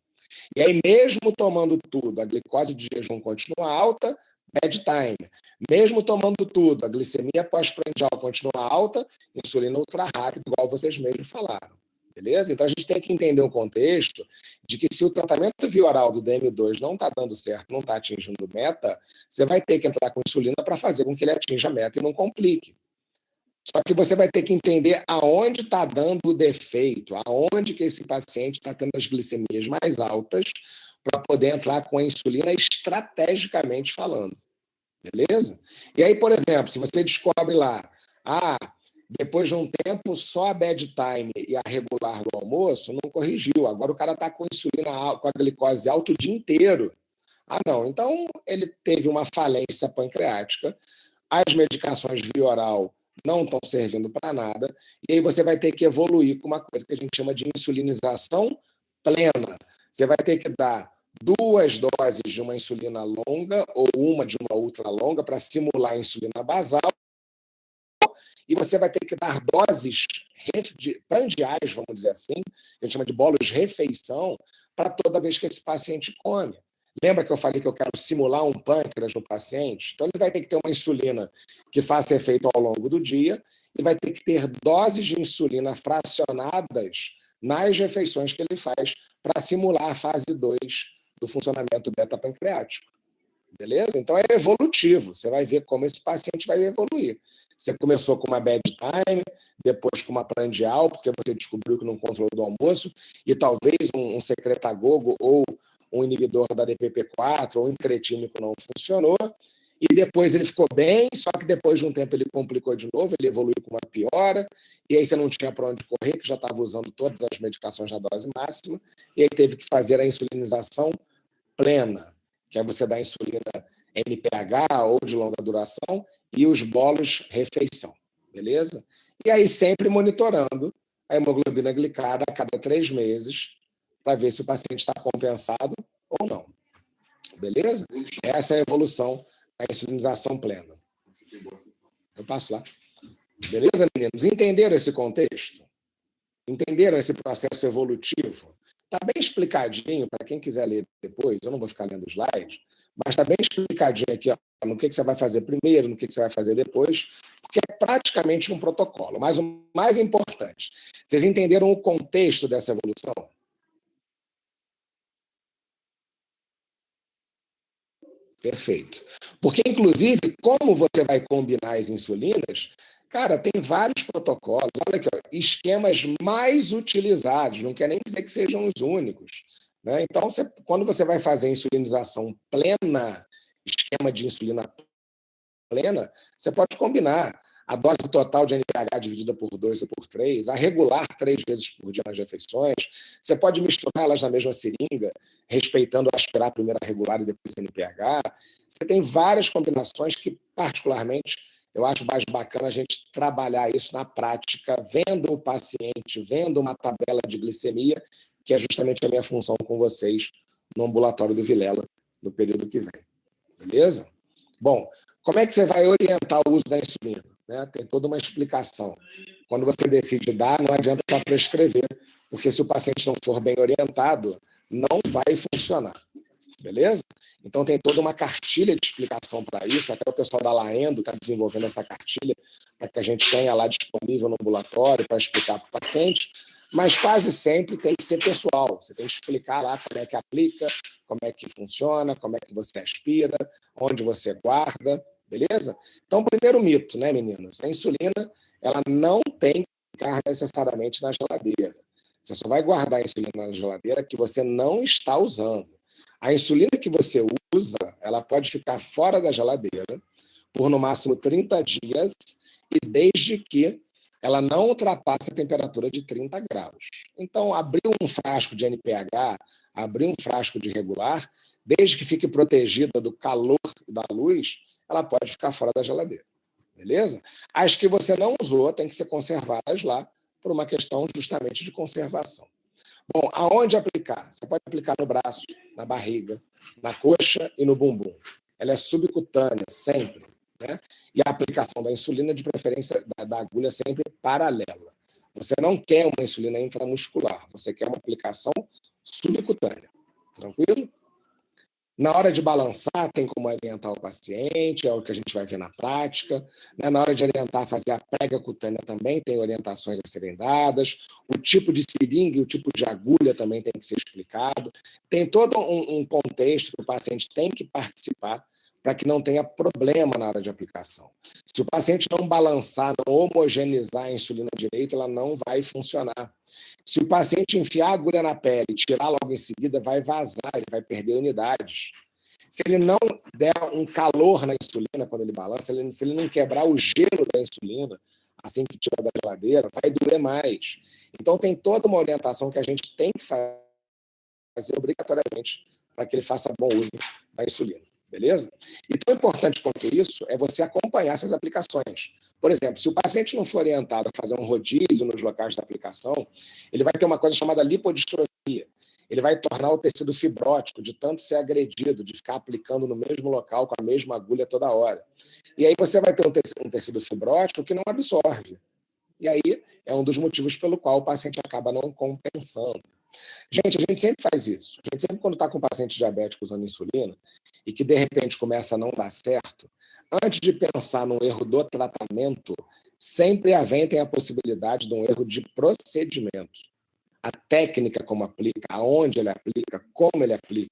E aí, mesmo tomando tudo, a glicose de jejum continua alta, bad time. Mesmo tomando tudo, a glicemia pós-prandial continua alta, insulina ultra rápido, igual vocês mesmos falaram. Beleza? Então, a gente tem que entender o contexto de que se o tratamento via oral do DM2 não está dando certo, não está atingindo meta, você vai ter que entrar com insulina para fazer com que ele atinja a meta e não complique. Só que você vai ter que entender aonde está dando o defeito, aonde que esse paciente está tendo as glicemias mais altas para poder entrar com a insulina estrategicamente falando. Beleza? E aí, por exemplo, se você descobre lá, depois de um tempo, só a bad time e a regular do almoço não corrigiu. Agora o cara está com insulina, com a glicose alta o dia inteiro. Não. Então, ele teve uma falência pancreática, as medicações via oral não estão servindo para nada, e aí você vai ter que evoluir com uma coisa que a gente chama de insulinização plena. Você vai ter que dar 2 doses de uma insulina longa ou uma de uma ultra longa para simular a insulina basal, e você vai ter que dar doses prandiais, vamos dizer assim, que a gente chama de bolos refeição, para toda vez que esse paciente come. Lembra que eu falei que eu quero simular um pâncreas no paciente? Então, ele vai ter que ter uma insulina que faça efeito ao longo do dia e vai ter que ter doses de insulina fracionadas nas refeições que ele faz para simular a fase 2 do funcionamento beta-pancreático. Beleza? Então, é evolutivo. Você vai ver como esse paciente vai evoluir. Você começou com uma bad time, depois com uma prandial, porque você descobriu que não controlou do almoço, e talvez um secretagogo ou um inibidor da DPP-4 ou um incretínico não funcionou, e depois ele ficou bem, só que depois de um tempo ele complicou de novo, ele evoluiu com uma piora, e aí você não tinha para onde correr, que já estava usando todas as medicações na dose máxima, e aí teve que fazer a insulinização plena, que é você dar insulina NPH ou de longa duração e os bolos refeição, beleza? E aí sempre monitorando a hemoglobina glicada a cada 3 meses para ver se o paciente está compensado ou não, beleza? Essa é a evolução da insulinização plena. Eu passo lá. Beleza, meninos? Entenderam esse contexto? Entenderam esse processo evolutivo? Está bem explicadinho, para quem quiser ler depois, eu não vou ficar lendo slide, mas está bem explicadinho aqui, no que você vai fazer primeiro, no que você vai fazer depois, porque é praticamente um protocolo. Mas o mais importante, vocês entenderam o contexto dessa evolução? Perfeito. Porque, inclusive, como você vai combinar as insulinas, cara, tem vários protocolos. Olha aqui, ó, esquemas mais utilizados, não quer nem dizer que sejam os únicos. Né? Então, quando você vai fazer insulinização plena, esquema de insulina plena, você pode combinar a dose total de NPH dividida por 2 ou por 3, a regular 3 vezes por dia nas refeições. Você pode misturar elas na mesma seringa, respeitando aspirar primeiro a regular e depois a NPH. Você tem várias combinações que, particularmente, eu acho mais bacana a gente trabalhar isso na prática, vendo o paciente, vendo uma tabela de glicemia, que é justamente a minha função com vocês no ambulatório do Vilela, no período que vem. Beleza? Bom, como é que você vai orientar o uso da insulina? Né? Tem toda uma explicação. Quando você decide dar, não adianta só prescrever, porque se o paciente não for bem orientado, não vai funcionar. Beleza? Então tem toda uma cartilha de explicação para isso, até o pessoal da Laendo está desenvolvendo essa cartilha para que a gente tenha lá disponível no ambulatório para explicar para o paciente, mas quase sempre tem que ser pessoal. Você tem que explicar lá como é que aplica, como é que funciona, como é que você aspira, onde você guarda, beleza? Então, primeiro mito, né, meninos? A insulina, ela não tem que ficar necessariamente na geladeira. Você só vai guardar a insulina na geladeira que você não está usando. A insulina que você usa, ela pode ficar fora da geladeira por no máximo 30 dias, e desde que ela não ultrapassa a temperatura de 30 graus. Então, abrir um frasco de NPH, abrir um frasco de regular, desde que fique protegida do calor e da luz, ela pode ficar fora da geladeira. Beleza? As que você não usou têm que ser conservadas lá por uma questão justamente de conservação. Bom, aonde aplicar? Você pode aplicar no braço, na barriga, na coxa e no bumbum. Ela é subcutânea, sempre. Né? E a aplicação da insulina, de preferência da agulha, sempre paralela. Você não quer uma insulina intramuscular, você quer uma aplicação subcutânea. Tranquilo? Na hora de balançar, tem como orientar o paciente, é o que a gente vai ver na prática. Na hora de orientar a fazer a prega cutânea também, tem orientações a serem dadas. O tipo de seringa e o tipo de agulha também tem que ser explicado. Tem todo um contexto que o paciente tem que participar para que não tenha problema na hora de aplicação. Se o paciente não balançar, não homogeneizar a insulina direito, ela não vai funcionar. Se o paciente enfiar a agulha na pele e tirar logo em seguida, vai vazar, ele vai perder unidades. Se ele não der um calor na insulina quando ele balança, se ele não quebrar o gelo da insulina, assim que tira da geladeira, vai doer mais. Então, tem toda uma orientação que a gente tem que fazer obrigatoriamente para que ele faça bom uso da insulina. Beleza? E tão importante quanto isso é você acompanhar essas aplicações. Por exemplo, se o paciente não for orientado a fazer um rodízio nos locais da aplicação, ele vai ter uma coisa chamada lipodistrofia. Ele vai tornar o tecido fibrótico, de tanto ser agredido, de ficar aplicando no mesmo local com a mesma agulha toda hora. E aí você vai ter um tecido fibrótico que não absorve. E aí é um dos motivos pelo qual o paciente acaba não compensando. Gente, a gente sempre faz isso. A gente sempre, quando está com um paciente diabético usando insulina e que de repente começa a não dar certo, antes de pensar no erro do tratamento, sempre aventem a possibilidade de um erro de procedimento. A técnica como aplica, aonde ele aplica, como ele aplica,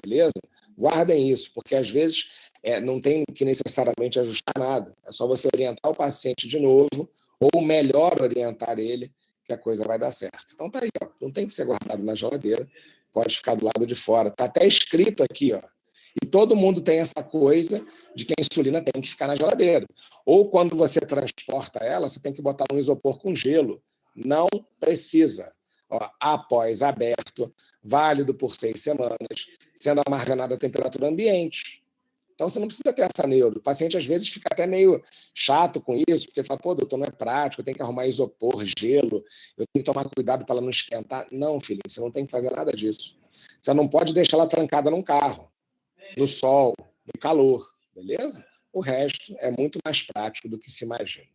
beleza? Guardem isso, porque às vezes não tem que necessariamente ajustar nada. É só você orientar o paciente de novo, ou melhor orientar ele, que a coisa vai dar certo. Então tá aí, ó, não tem que ser guardado na geladeira, pode ficar do lado de fora. Tá até escrito aqui, ó. E todo mundo tem essa coisa de que a insulina tem que ficar na geladeira. Ou quando você transporta ela, você tem que botar um isopor com gelo. Não precisa. Ó, após aberto, válido por 6 semanas, sendo armazenado a temperatura ambiente. Então, você não precisa ter essa neuro. O paciente, às vezes, fica até meio chato com isso, porque fala, pô, doutor, não é prático, eu tenho que arrumar isopor, gelo, eu tenho que tomar cuidado para ela não esquentar. Não, filhinho, você não tem que fazer nada disso. Você não pode deixar ela trancada num carro, no sol, no calor, beleza? O resto é muito mais prático do que se imagina.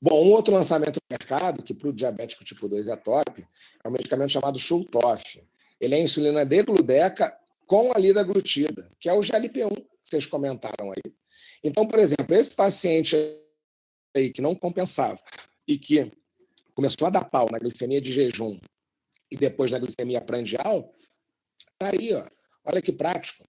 Bom, um outro lançamento no mercado, que para o diabético tipo 2 é top, é um medicamento chamado Schultoff. Ele é insulina degludeca com a liraglutida, que é o GLP-1 que vocês comentaram aí. Então, por exemplo, esse paciente aí que não compensava e que começou a dar pau na glicemia de jejum e depois na glicemia prandial, tá aí, ó. Olha que prático.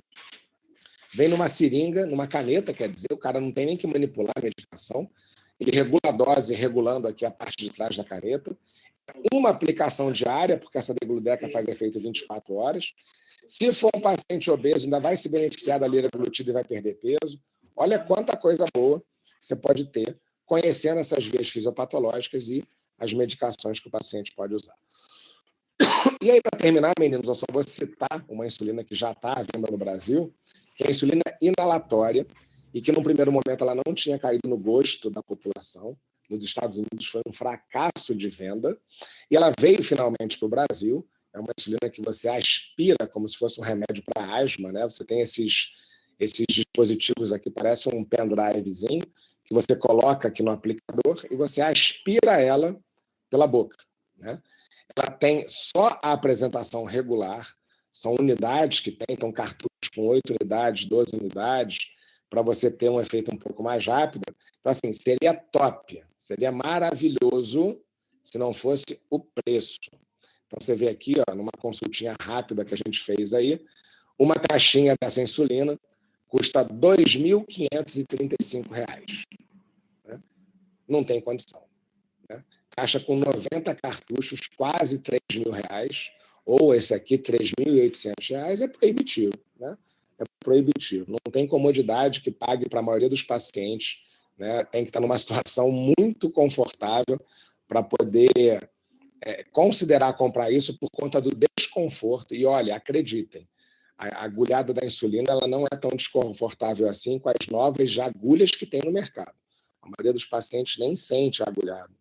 Vem numa seringa, numa caneta, quer dizer, o cara não tem nem que manipular a medicação. Ele regula a dose, regulando aqui a parte de trás da caneta. Uma aplicação diária, porque essa degludeca faz efeito 24 horas. Se for um paciente obeso, ainda vai se beneficiar da liraglutida e vai perder peso. Olha quanta coisa boa você pode ter conhecendo essas vias fisiopatológicas e as medicações que o paciente pode usar. E aí, para terminar, meninos, eu só vou citar uma insulina que já está à venda no Brasil, que é a insulina inalatória, e que, no primeiro momento, ela não tinha caído no gosto da população. Nos Estados Unidos foi um fracasso de venda, e ela veio finalmente para o Brasil. É uma insulina que você aspira como se fosse um remédio para asma, né? Você tem esses dispositivos aqui, parece um pendrivezinho, que você coloca aqui no aplicador e você aspira ela pela boca, né? Ela tem só a apresentação regular, são unidades que tem, então cartuchos com 8 unidades, 12 unidades, para você ter um efeito um pouco mais rápido. Então, assim, seria top, seria maravilhoso se não fosse o preço. Então, você vê aqui, ó, numa consultinha rápida que a gente fez aí, uma caixinha dessa insulina custa R$ 2.535. Né? Não tem condição. Né? Caixa com 90 cartuchos, quase R$ 3.000, ou esse aqui, R$ 3.800, é proibitivo. Né? É proibitivo. Não tem comodidade que pague para a maioria dos pacientes né, tem que estar numa situação muito confortável para poder considerar comprar isso por conta do desconforto. E olha, acreditem, a agulhada da insulina ela não é tão desconfortável assim com as novas agulhas que tem no mercado. A maioria dos pacientes nem sente a agulhada.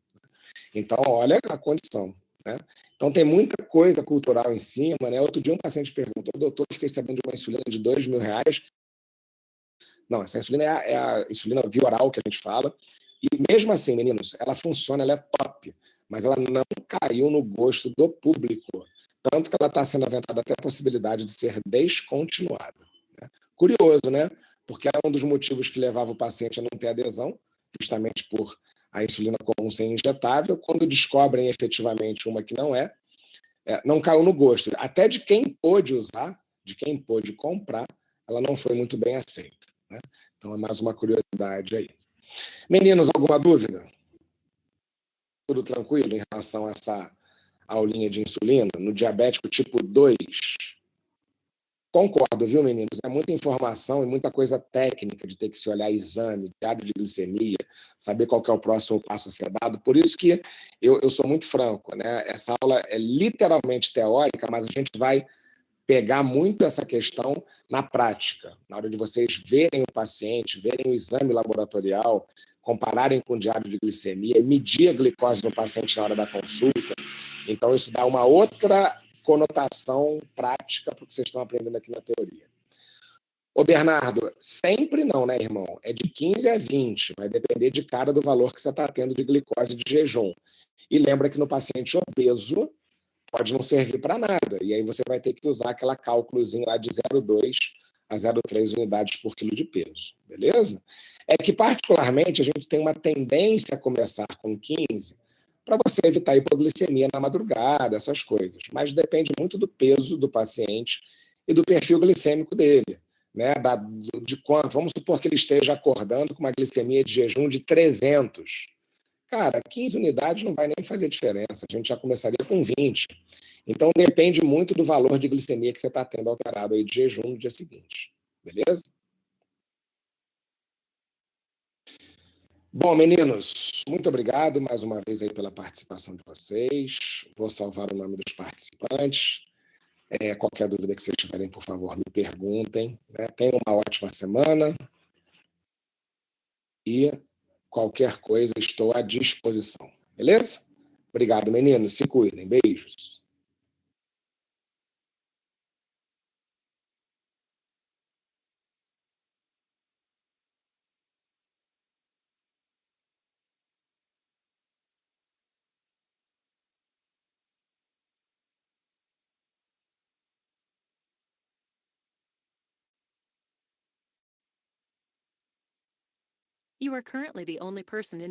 Então, olha a condição. Né? Então, tem muita coisa cultural em cima. Né? Outro dia, um paciente perguntou: doutor, eu fiquei sabendo de uma insulina de R$ 2.000. Não, essa insulina é a insulina via oral que a gente fala. E mesmo assim, meninos, ela funciona, ela é top, mas ela não caiu no gosto do público. Tanto que ela está sendo aventada até a possibilidade de ser descontinuada. Né? Curioso, né? Porque era um dos motivos que levava o paciente a não ter adesão, justamente por a insulina comum ser injetável. Quando descobrem efetivamente uma que não caiu no gosto. Até de quem pôde usar, de quem pôde comprar, ela não foi muito bem aceita. Né? Então é mais uma curiosidade aí. Meninos, alguma dúvida? Tudo tranquilo em relação a essa aulinha de insulina? No diabético tipo 2? Concordo, viu, meninos? É muita informação e muita coisa técnica de ter que se olhar exame, diário de glicemia, saber qual que é o próximo passo a ser dado. Por isso que eu sou muito franco, né? Essa aula é literalmente teórica, mas a gente vai pegar muito essa questão na prática, na hora de vocês verem o paciente, verem o exame laboratorial, compararem com o diário de glicemia, medir a glicose no paciente na hora da consulta. Então, isso dá uma outra conotação prática para o que vocês estão aprendendo aqui na teoria. Ô, Bernardo, sempre não, né, irmão? É de 15 a 20, vai depender de cada do valor que você está tendo de glicose de jejum. E lembra que no paciente obeso, pode não servir para nada. E aí você vai ter que usar aquela cálculozinho lá de 0,2 a 0,3 unidades por quilo de peso, beleza? É que, particularmente, a gente tem uma tendência a começar com 15 para você evitar hipoglicemia na madrugada, essas coisas. Mas depende muito do peso do paciente e do perfil glicêmico dele. Né? De quanto? Vamos supor que ele esteja acordando com uma glicemia de jejum de 300. Cara, 15 unidades não vai nem fazer diferença. A gente já começaria com 20. Então, depende muito do valor de glicemia que você está tendo alterado aí de jejum no dia seguinte. Beleza? Bom, meninos, muito obrigado mais uma vez aí pela participação de vocês. Vou salvar o nome dos participantes. Qualquer dúvida que vocês tiverem, por favor, me perguntem. Né? Tenham uma ótima semana e qualquer coisa estou à disposição. Beleza? Obrigado, meninos. Se cuidem. Beijos. You are currently the only person in the